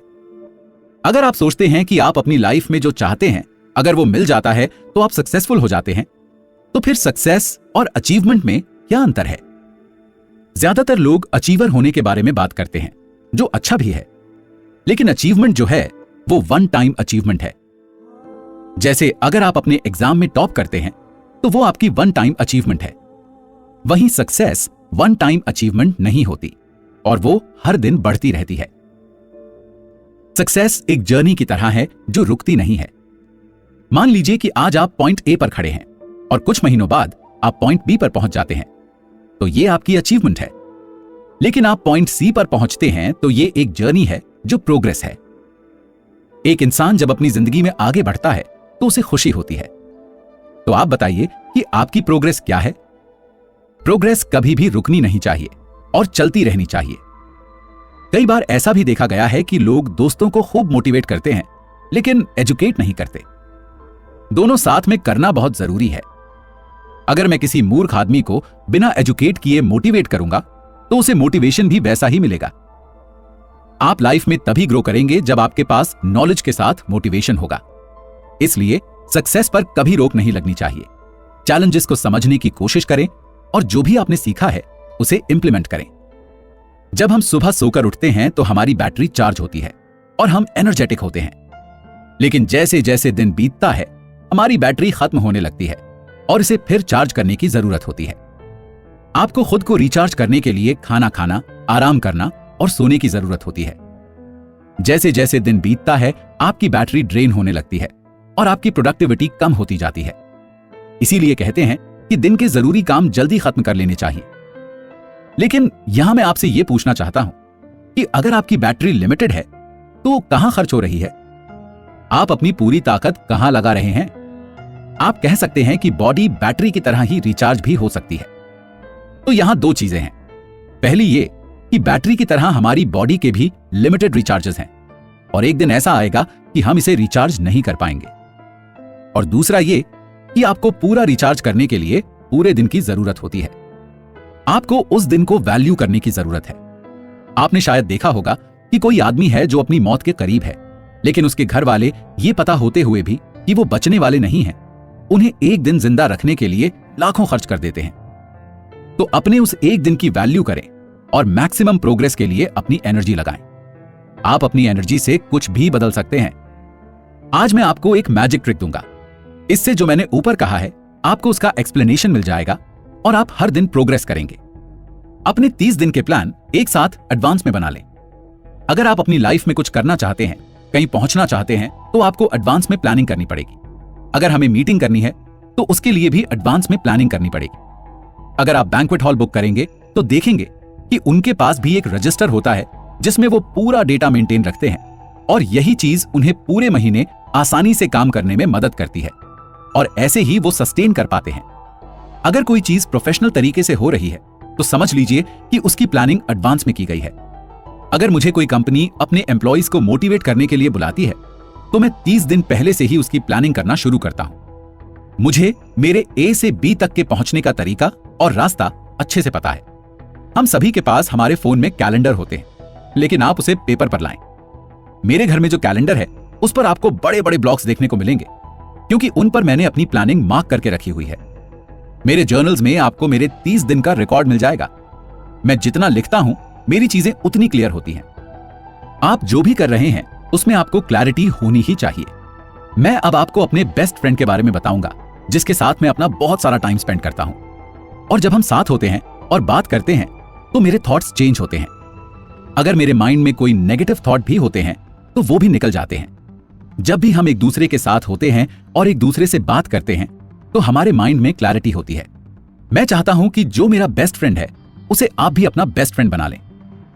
अगर आप सोचते हैं कि आप अपनी लाइफ में जो चाहते हैं अगर वो मिल जाता है तो आप सक्सेसफुल हो जाते हैं, तो फिर सक्सेस और अचीवमेंट में क्या अंतर है? ज्यादातर लोग अचीवर होने के बारे में बात करते हैं, जो अच्छा भी है, लेकिन अचीवमेंट जो है वो वन टाइम अचीवमेंट है। जैसे अगर आप अपने एग्जाम में टॉप करते हैं तो वो आपकी वन टाइम अचीवमेंट है। वहीं सक्सेस वन टाइम अचीवमेंट नहीं होती और वो हर दिन बढ़ती रहती है। सक्सेस एक जर्नी की तरह है जो रुकती नहीं है। मान लीजिए कि आज आप पॉइंट ए पर खड़े हैं और कुछ महीनों बाद आप पॉइंट बी पर पहुंच जाते हैं, तो ये आपकी अचीवमेंट है। लेकिन आप पॉइंट सी पर पहुंचते हैं तो ये एक जर्नी है जो प्रोग्रेस है। एक इंसान जब अपनी जिंदगी में आगे बढ़ता है तो उसे खुशी होती है। तो आप बताइए कि आपकी प्रोग्रेस क्या है? प्रोग्रेस कभी भी रुकनी नहीं चाहिए और चलती रहनी चाहिए। कई बार ऐसा भी देखा गया है कि लोग दोस्तों को खूब मोटिवेट करते हैं लेकिन एजुकेट नहीं करते। दोनों साथ में करना बहुत जरूरी है। अगर मैं किसी मूर्ख आदमी को बिना एजुकेट किए मोटिवेट करूंगा तो उसे मोटिवेशन भी वैसा ही मिलेगा। आप लाइफ में तभी ग्रो करेंगे जब आपके पास नॉलेज के साथ मोटिवेशन होगा। इसलिए सक्सेस पर कभी रोक नहीं लगनी चाहिए। चैलेंजेस को समझने की कोशिश करें और जो भी आपने सीखा है उसे इंप्लीमेंट करें। जब हम सुबह सोकर उठते हैं तो हमारी बैटरी चार्ज होती है और हम एनर्जेटिक होते हैं। लेकिन जैसे जैसे दिन बीतता है हमारी बैटरी खत्म होने लगती है और इसे फिर चार्ज करने की जरूरत होती है। आपको खुद को रिचार्ज करने के लिए खाना खाना, आराम करना और सोने की जरूरत होती है। जैसे जैसे दिन बीतता है आपकी बैटरी ड्रेन होने लगती है और आपकी प्रोडक्टिविटी कम होती जाती है। इसीलिए कहते हैं कि दिन के जरूरी काम जल्दी खत्म कर लेने चाहिए। लेकिन यहां मैं आपसे यह पूछना चाहता हूं कि अगर आपकी बैटरी लिमिटेड है तो कहां खर्च हो रही है? आप अपनी पूरी ताकत कहां लगा रहे हैं? आप कह सकते हैं कि बॉडी बैटरी की तरह ही रिचार्ज भी हो सकती है। तो यहां दो चीजें हैं। पहली ये कि बैटरी की तरह हमारी बॉडी के भी लिमिटेड रिचार्जेस हैं और एक दिन ऐसा आएगा कि हम इसे रिचार्ज नहीं कर पाएंगे। और दूसरा ये कि आपको पूरा रिचार्ज करने के लिए पूरे दिन की जरूरत होती है। आपको उस दिन को वैल्यू करने की जरूरत है। आपने शायद देखा होगा कि कोई आदमी है जो अपनी मौत के करीब है, लेकिन उसके घर वाले ये पता होते हुए भी कि वो बचने वाले नहीं हैं, उन्हें एक दिन जिंदा रखने के लिए लाखों खर्च कर देते हैं। तो अपने उस एक दिन की वैल्यू करें और मैक्सिमम प्रोग्रेस के लिए अपनी एनर्जी लगाएं। आप अपनी एनर्जी से कुछ भी बदल सकते हैं। आज मैं आपको एक मैजिक ट्रिक दूंगा। इससे जो मैंने ऊपर कहा है आपको उसका एक्सप्लेनेशन मिल जाएगा और आप हर दिन प्रोग्रेस करेंगे। अपने 30 दिन के प्लान एक साथ एडवांस में बना लें। अगर आप अपनी लाइफ में कुछ करना चाहते हैं, कहीं पहुंचना चाहते हैं, तो आपको एडवांस में प्लानिंग करनी पड़ेगी। अगर हमें मीटिंग करनी है तो उसके लिए भी एडवांस में प्लानिंग करनी पड़ेगी। अगर आप बैंक्वेट हॉल बुक करेंगे तो देखेंगे कि उनके पास भी एक रजिस्टर होता है जिसमें वो पूरा डेटा मेंटेन रखते हैं, और यही चीज उन्हें पूरे महीने आसानी से काम करने में मदद करती है और ऐसे ही वो सस्टेन कर पाते हैं। अगर कोई चीज प्रोफेशनल तरीके से हो रही है तो समझ लीजिए कि उसकी प्लानिंग एडवांस में की गई है। अगर मुझे कोई कंपनी अपने एम्प्लॉइज को मोटिवेट करने के लिए बुलाती है तो मैं 30 दिन पहले से ही उसकी प्लानिंग करना शुरू करता हूं। मुझे मेरे ए से बी तक के पहुंचने का तरीका और रास्ता अच्छे से पता है। हम सभी के पास हमारे फोन में कैलेंडर होते हैं, लेकिन आप उसे पेपर पर लाएं। मेरे घर में जो कैलेंडर है उस पर आपको बड़े बड़े ब्लॉक्स देखने को मिलेंगे, क्योंकि उन पर मैंने अपनी प्लानिंग मार्क करके रखी हुई है। मेरे जर्नल्स में आपको मेरे 30 दिन का रिकॉर्ड मिल जाएगा। मैं जितना लिखता हूं मेरी चीजें उतनी क्लियर होती हैं। आप जो भी कर रहे हैं उसमें आपको क्लैरिटी होनी ही चाहिए। मैं अब आपको अपने बेस्ट फ्रेंड के बारे में बताऊंगा जिसके साथ मैं अपना बहुत सारा टाइम स्पेंड करता हूं, और जब हम साथ होते हैं और बात करते हैं तो मेरे थॉट्स चेंज होते हैं। अगर मेरे माइंड में कोई नेगेटिव थॉट भी होते हैं तो वो भी निकल जाते हैं। जब भी हम एक दूसरे के साथ होते हैं और एक दूसरे से बात करते हैं तो हमारे माइंड में क्लैरिटी होती है। मैं चाहता हूं कि जो मेरा बेस्ट फ्रेंड है उसे आप भी अपना बेस्ट फ्रेंड बना लें।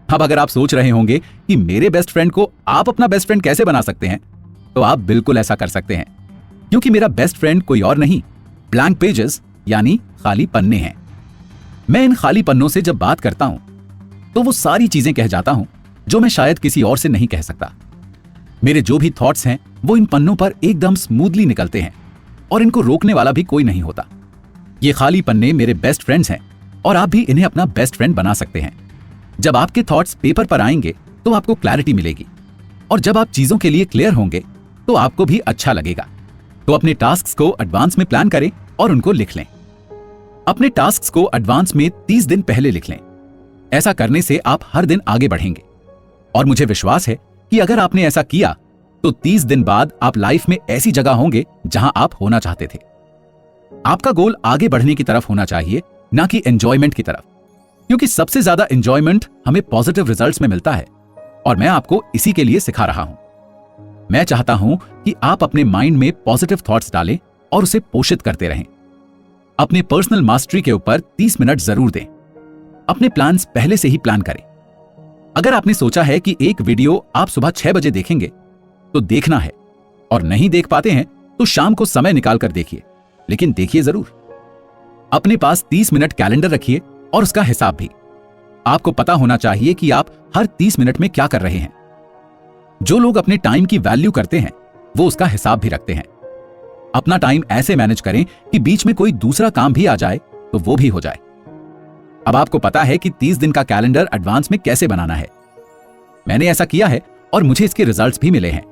अब अगर आप सोच रहे होंगे कि मेरे बेस्ट फ्रेंड को आप अपना बेस्ट फ्रेंड कैसे बना सकते हैं, तो आप बिल्कुल ऐसा कर सकते हैं, क्योंकि मेरा बेस्ट फ्रेंड कोई और नहीं, ब्लैंक पेजेस यानी खाली पन्ने हैं। मैं इन खाली पन्नों से जब बात करता हूं तो वो सारी चीजें कह जाता हूं जो मैं शायद किसी और से नहीं कह सकता। मेरे जो भी थॉट्स हैं वो इन पन्नों पर एकदम स्मूथली निकलते हैं और इनको रोकने वाला भी कोई नहीं होता। ये खाली पन्ने मेरे बेस्ट फ्रेंड्स हैं और आप भी इन्हें अपना बेस्ट फ्रेंड बना सकते हैं। जब आपके थॉट्स पेपर पर आएंगे तो आपको क्लैरिटी मिलेगी, और जब आप चीजों के लिए क्लियर होंगे तो आपको भी अच्छा लगेगा। तो अपने टास्क्स को एडवांस में प्लान करें और उनको लिख लें। अपने टास्क्स को एडवांस में 30 दिन पहले लिख लें। ऐसा करने से आप हर दिन आगे बढ़ेंगे, और मुझे विश्वास है कि अगर आपने ऐसा किया तो 30 दिन बाद आप लाइफ में ऐसी जगह होंगे जहां आप होना चाहते थे। आपका गोल आगे बढ़ने की तरफ होना चाहिए, ना कि एंजॉयमेंट की तरफ, क्योंकि सबसे ज्यादा एंजॉयमेंट हमें पॉजिटिव रिजल्ट्स में मिलता है, और मैं आपको इसी के लिए सिखा रहा हूं। मैं चाहता हूं कि आप अपने माइंड में पॉजिटिव थॉट्स डालें और उसे पोषित करते रहें। अपने पर्सनल मास्टरी के ऊपर 30 मिनट जरूर दें। अपने प्लान्स पहले से ही प्लान करें। अगर आपने सोचा है कि एक वीडियो आप सुबह 6 बजे देखेंगे तो देखना है, और नहीं देख पाते हैं तो शाम को समय निकाल कर देखिए, लेकिन देखिए जरूर। अपने पास 30 मिनट कैलेंडर रखिए और उसका हिसाब भी। आपको पता होना चाहिए कि आप हर 30 मिनट में क्या कर रहे हैं। जो लोग अपने टाइम की वैल्यू करते हैं वो उसका हिसाब भी रखते हैं। अपना टाइम ऐसे मैनेज करें कि बीच में कोई दूसरा काम भी आ जाए तो वो भी हो जाए। अब आपको पता है कि 30 दिन का कैलेंडर एडवांस में कैसे बनाना है। मैंने ऐसा किया है और मुझे इसके रिजल्ट्स भी मिले हैं,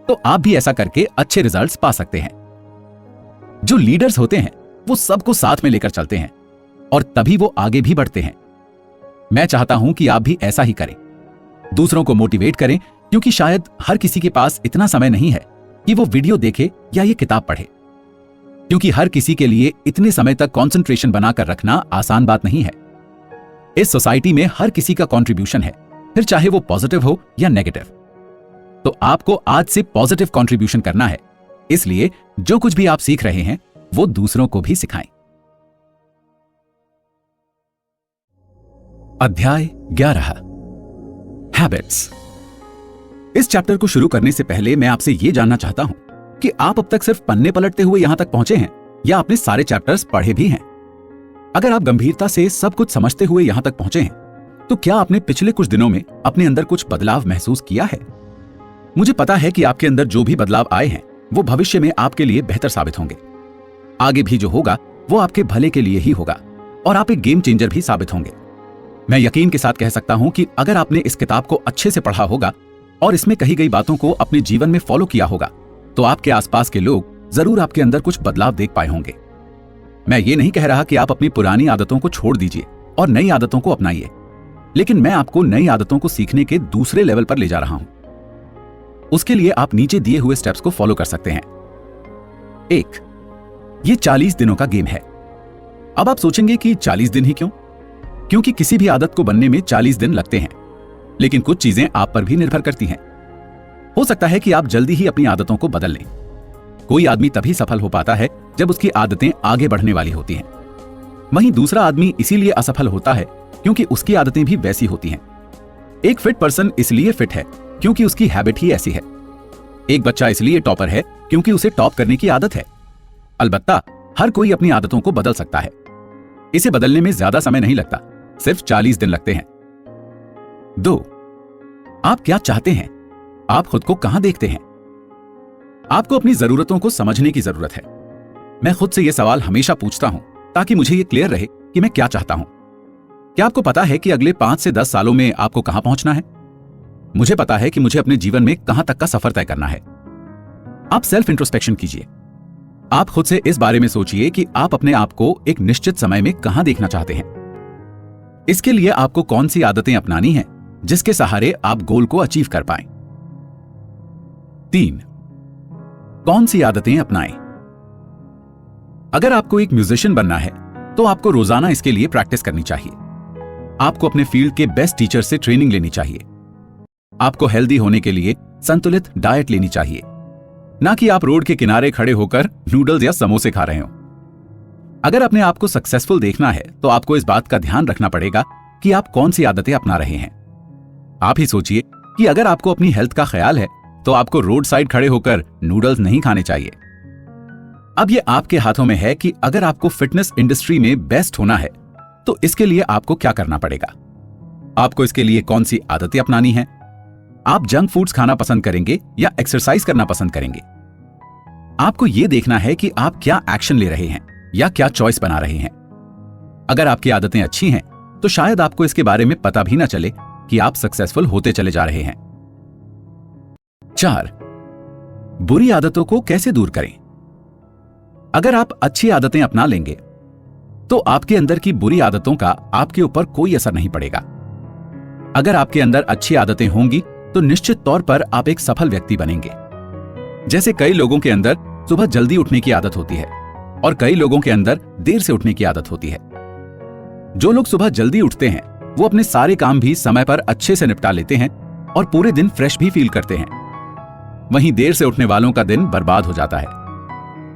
तो आप भी ऐसा करके अच्छे रिजल्ट्स पा सकते हैं। जो लीडर्स होते हैं वो सबको साथ में लेकर चलते हैं, और तभी वो आगे भी बढ़ते हैं। मैं चाहता हूं कि आप भी ऐसा ही करें। दूसरों को मोटिवेट करें, क्योंकि शायद हर किसी के पास इतना समय नहीं है कि वो वीडियो देखे या ये किताब पढ़े, क्योंकि हर किसी के लिए इतने समय तक कंसंट्रेशन बनाकर रखना आसान बात नहीं है। इस सोसाइटी में हर किसी का कंट्रीब्यूशन है, फिर चाहे वो पॉजिटिव हो या नेगेटिव। तो आपको आज से पॉजिटिव कंट्रीब्यूशन करना है, इसलिए जो कुछ भी आप सीख रहे हैं वो दूसरों को भी सिखाएं। अध्याय 11 हैबिट्स। इस चैप्टर को शुरू करने से पहले मैं आपसे यह जानना चाहता हूं कि आप अब तक सिर्फ पन्ने पलटते हुए यहां तक पहुंचे हैं या आपने सारे चैप्टर्स पढ़े भी हैं। अगर आप गंभीरता से सब कुछ समझते हुए यहां तक पहुंचे हैं तो क्या आपने पिछले कुछ दिनों में अपने अंदर कुछ बदलाव महसूस किया है? मुझे पता है कि आपके अंदर जो भी बदलाव आए हैं वो भविष्य में आपके लिए बेहतर साबित होंगे। आगे भी जो होगा वो आपके भले के लिए ही होगा, और आप एक गेम चेंजर भी साबित होंगे। मैं यकीन के साथ कह सकता हूं कि अगर आपने इस किताब को अच्छे से पढ़ा होगा और इसमें कही गई बातों को अपने जीवन में फॉलो किया होगा तो आपके आसपास के लोग जरूर आपके अंदर कुछ बदलाव देख पाए होंगे। मैं ये नहीं कह रहा कि आप अपनी पुरानी आदतों को छोड़ दीजिए और नई आदतों को अपनाइए, लेकिन मैं आपको नई आदतों को सीखने के दूसरे लेवल पर ले जा रहा हूं। उसके लिए आप नीचे दिए हुए स्टेप्स को फॉलो कर सकते हैं। 1, ये 40 दिनों का गेम है। अब आप सोचेंगे कि 40 दिन ही क्यों? क्योंकि किसी भी आदत को बनने में 40 दिन लगते हैं, लेकिन कुछ चीजें आप पर भी निर्भर करती हैं। हो सकता है कि आप जल्दी ही अपनी आदतों को बदल लें। कोई आदमी तभी सफल हो पाता है जब उसकी आदतें आगे बढ़ने वाली होती हैं। वहीं दूसरा आदमी इसीलिए असफल होता है क्योंकि उसकी आदतें भी वैसी होती हैं। एक फिट पर्सन इसलिए फिट है क्योंकि उसकी हैबिट ही ऐसी है। एक बच्चा इसलिए टॉपर है क्योंकि उसे टॉप करने की आदत है। अलबत्ता हर कोई अपनी आदतों को बदल सकता है। इसे बदलने में ज्यादा समय नहीं लगता, सिर्फ 40 दिन लगते हैं। 2, आप क्या चाहते हैं? आप खुद को कहां देखते हैं? आपको अपनी जरूरतों को समझने की जरूरत है। मैं खुद से यह सवाल हमेशा पूछता हूं ताकि मुझे यह क्लियर रहे कि मैं क्या चाहता हूं। क्या आपको पता है कि अगले 5 से 10 सालों में आपको कहां पहुंचना है? मुझे पता है कि मुझे अपने जीवन में कहां तक का सफर तय करना है। आप सेल्फ इंट्रोस्पेक्शन कीजिए। आप खुद से इस बारे में सोचिए कि आप अपने आप को एक निश्चित समय में कहां देखना चाहते हैं। इसके लिए आपको कौन सी आदतें अपनानी हैं जिसके सहारे आप गोल को अचीव कर पाएं। 3, कौन सी आदतें अपनाएं? अगर आपको एक म्यूजिशियन बनना है तो आपको रोजाना इसके लिए प्रैक्टिस करनी चाहिए। आपको अपने फील्ड के बेस्ट टीचर से ट्रेनिंग लेनी चाहिए। आपको हेल्दी होने के लिए संतुलित डाइट लेनी चाहिए, ना कि आप रोड के किनारे खड़े होकर नूडल्स या समोसे खा रहे हो। अगर अपने आप को सक्सेसफुल देखना है तो आपको इस बात का ध्यान रखना पड़ेगा कि आप कौन सी आदतें अपना रहे हैं। आप ही सोचिए कि अगर आपको अपनी हेल्थ का ख्याल है तो आपको रोड साइड खड़े होकर नूडल्स नहीं खाने चाहिए। अब यह आपके हाथों में है कि अगर आपको फिटनेस इंडस्ट्री में बेस्ट होना है तो इसके लिए आपको क्या करना पड़ेगा। आपको इसके लिए कौन सी आदतें अपनानी हैं? आप जंक फूड्स खाना पसंद करेंगे या एक्सरसाइज करना पसंद करेंगे? आपको यह देखना है कि आप क्या एक्शन ले रहे हैं या क्या चॉइस बना रहे हैं। अगर आपकी आदतें अच्छी हैं तो शायद आपको इसके बारे में पता भी ना चले कि आप सक्सेसफुल होते चले जा रहे हैं। 4, बुरी आदतों को कैसे दूर करें? अगर आप अच्छी आदतें अपना लेंगे तो आपके अंदर की बुरी आदतों का आपके ऊपर कोई असर नहीं पड़ेगा। अगर आपके अंदर अच्छी आदतें होंगी तो निश्चित तौर पर आप एक सफल व्यक्ति बनेंगे। जैसे कई लोगों के अंदर सुबह जल्दी उठने की आदत होती है और कई लोगों के अंदर देर से उठने की आदत होती है। जो लोग सुबह जल्दी उठते हैं वो अपने सारे काम भी समय पर अच्छे से निपटा लेते हैं और पूरे दिन फ्रेश भी फील करते हैं। वहीं देर से उठने वालों का दिन बर्बाद हो जाता है।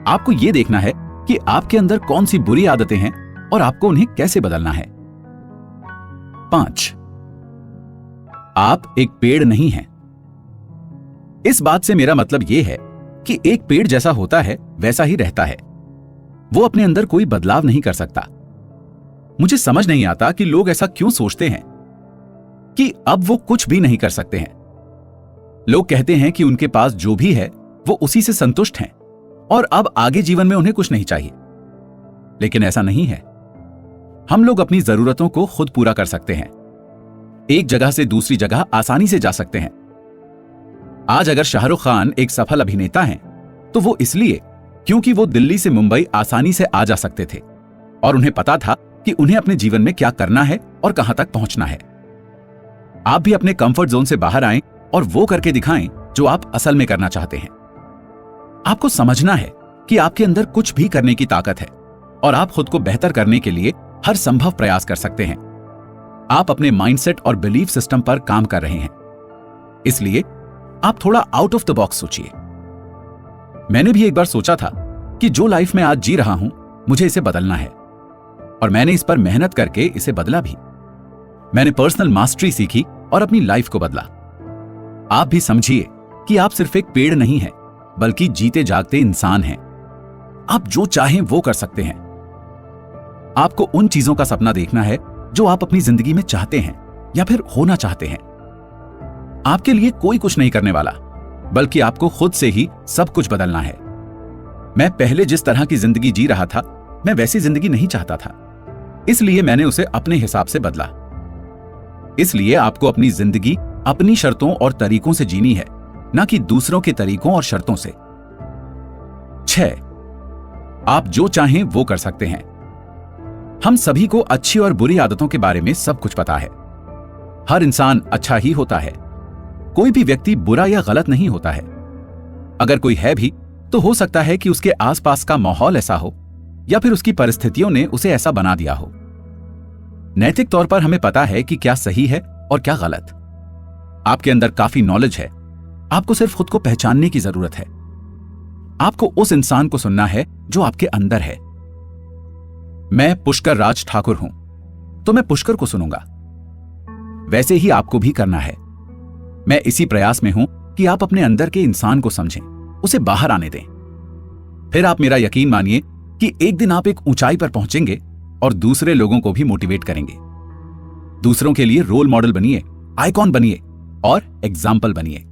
आपको यह देखना है कि आपके अंदर कौन सी बुरी आदतें हैं और आपको उन्हें कैसे बदलना है। 5, आप एक पेड़ नहीं हैं। इस बात से मेरा मतलब यह है कि एक पेड़ जैसा होता है वैसा ही रहता है। वो अपने अंदर कोई बदलाव नहीं कर सकता। मुझे समझ नहीं आता कि लोग ऐसा क्यों सोचते हैं कि अब वो कुछ भी नहीं कर सकते हैं। लोग कहते हैं कि उनके पास जो भी है वो उसी से संतुष्ट हैं और अब आगे जीवन में उन्हें कुछ नहीं चाहिए, लेकिन ऐसा नहीं है। हम लोग अपनी जरूरतों को खुद पूरा कर सकते हैं। एक जगह से दूसरी जगह आसानी से जा सकते हैं। आज अगर शाहरुख खान एक सफल अभिनेता हैं तो वो इसलिए क्योंकि वो दिल्ली से मुंबई आसानी से आ जा सकते थे और उन्हें पता था कि उन्हें अपने जीवन में क्या करना है और कहां तक पहुंचना है। आप भी अपने कंफर्ट जोन से बाहर आएं और वो करके दिखाएं जो आप असल में करना चाहते हैं। आपको समझना है कि आपके अंदर कुछ भी करने की ताकत है और आप खुद को बेहतर करने के लिए हर संभव प्रयास कर सकते हैं। आप अपने माइंडसेट और बिलीफ सिस्टम पर काम कर रहे हैं, इसलिए आप थोड़ा आउट ऑफ द बॉक्स सोचिए। मैंने भी एक बार सोचा था कि जो लाइफ में आज जी रहा हूं मुझे इसे बदलना है और मैंने इस पर मेहनत करके इसे बदला भी। मैंने पर्सनल मास्टरी सीखी और अपनी लाइफ को बदला। आप भी समझिए कि आप सिर्फ एक पेड़ नहीं हैं बल्कि जीते जागते इंसान हैं। आप जो चाहें वो कर सकते हैं। आपको उन चीजों का सपना देखना है जो आप अपनी जिंदगी में चाहते हैं या फिर होना चाहते हैं। आपके लिए कोई कुछ नहीं करने वाला, बल्कि आपको खुद से ही सब कुछ बदलना है। मैं पहले जिस तरह की जिंदगी जी रहा था मैं वैसी जिंदगी नहीं चाहता था, इसलिए मैंने उसे अपने हिसाब से बदला। इसलिए आपको अपनी जिंदगी अपनी शर्तों और तरीकों से जीनी है, ना कि दूसरों के तरीकों और शर्तों से। 6. आप जो चाहें वो कर सकते हैं। हम सभी को अच्छी और बुरी आदतों के बारे में सब कुछ पता है। हर इंसान अच्छा ही होता है, कोई भी व्यक्ति बुरा या गलत नहीं होता है। अगर कोई है भी तो हो सकता है कि उसके आसपास का माहौल ऐसा हो या फिर उसकी परिस्थितियों ने उसे ऐसा बना दिया हो। नैतिक तौर पर हमें पता है कि क्या सही है और क्या गलत। आपके अंदर काफी नॉलेज है, आपको सिर्फ खुद को पहचानने की जरूरत है। आपको उस इंसान को सुनना है जो आपके अंदर है। मैं पुष्कर राज ठाकुर हूं, तो मैं पुष्कर को सुनूंगा। वैसे ही आपको भी करना है। मैं इसी प्रयास में हूं कि आप अपने अंदर के इंसान को समझें, उसे बाहर आने दें। फिर आप मेरा यकीन मानिए कि एक दिन आप एक ऊंचाई पर पहुंचेंगे और दूसरे लोगों को भी मोटिवेट करेंगे। दूसरों के लिए रोल मॉडल बनिए, आइकॉन बनिए और एग्जाम्पल बनिए।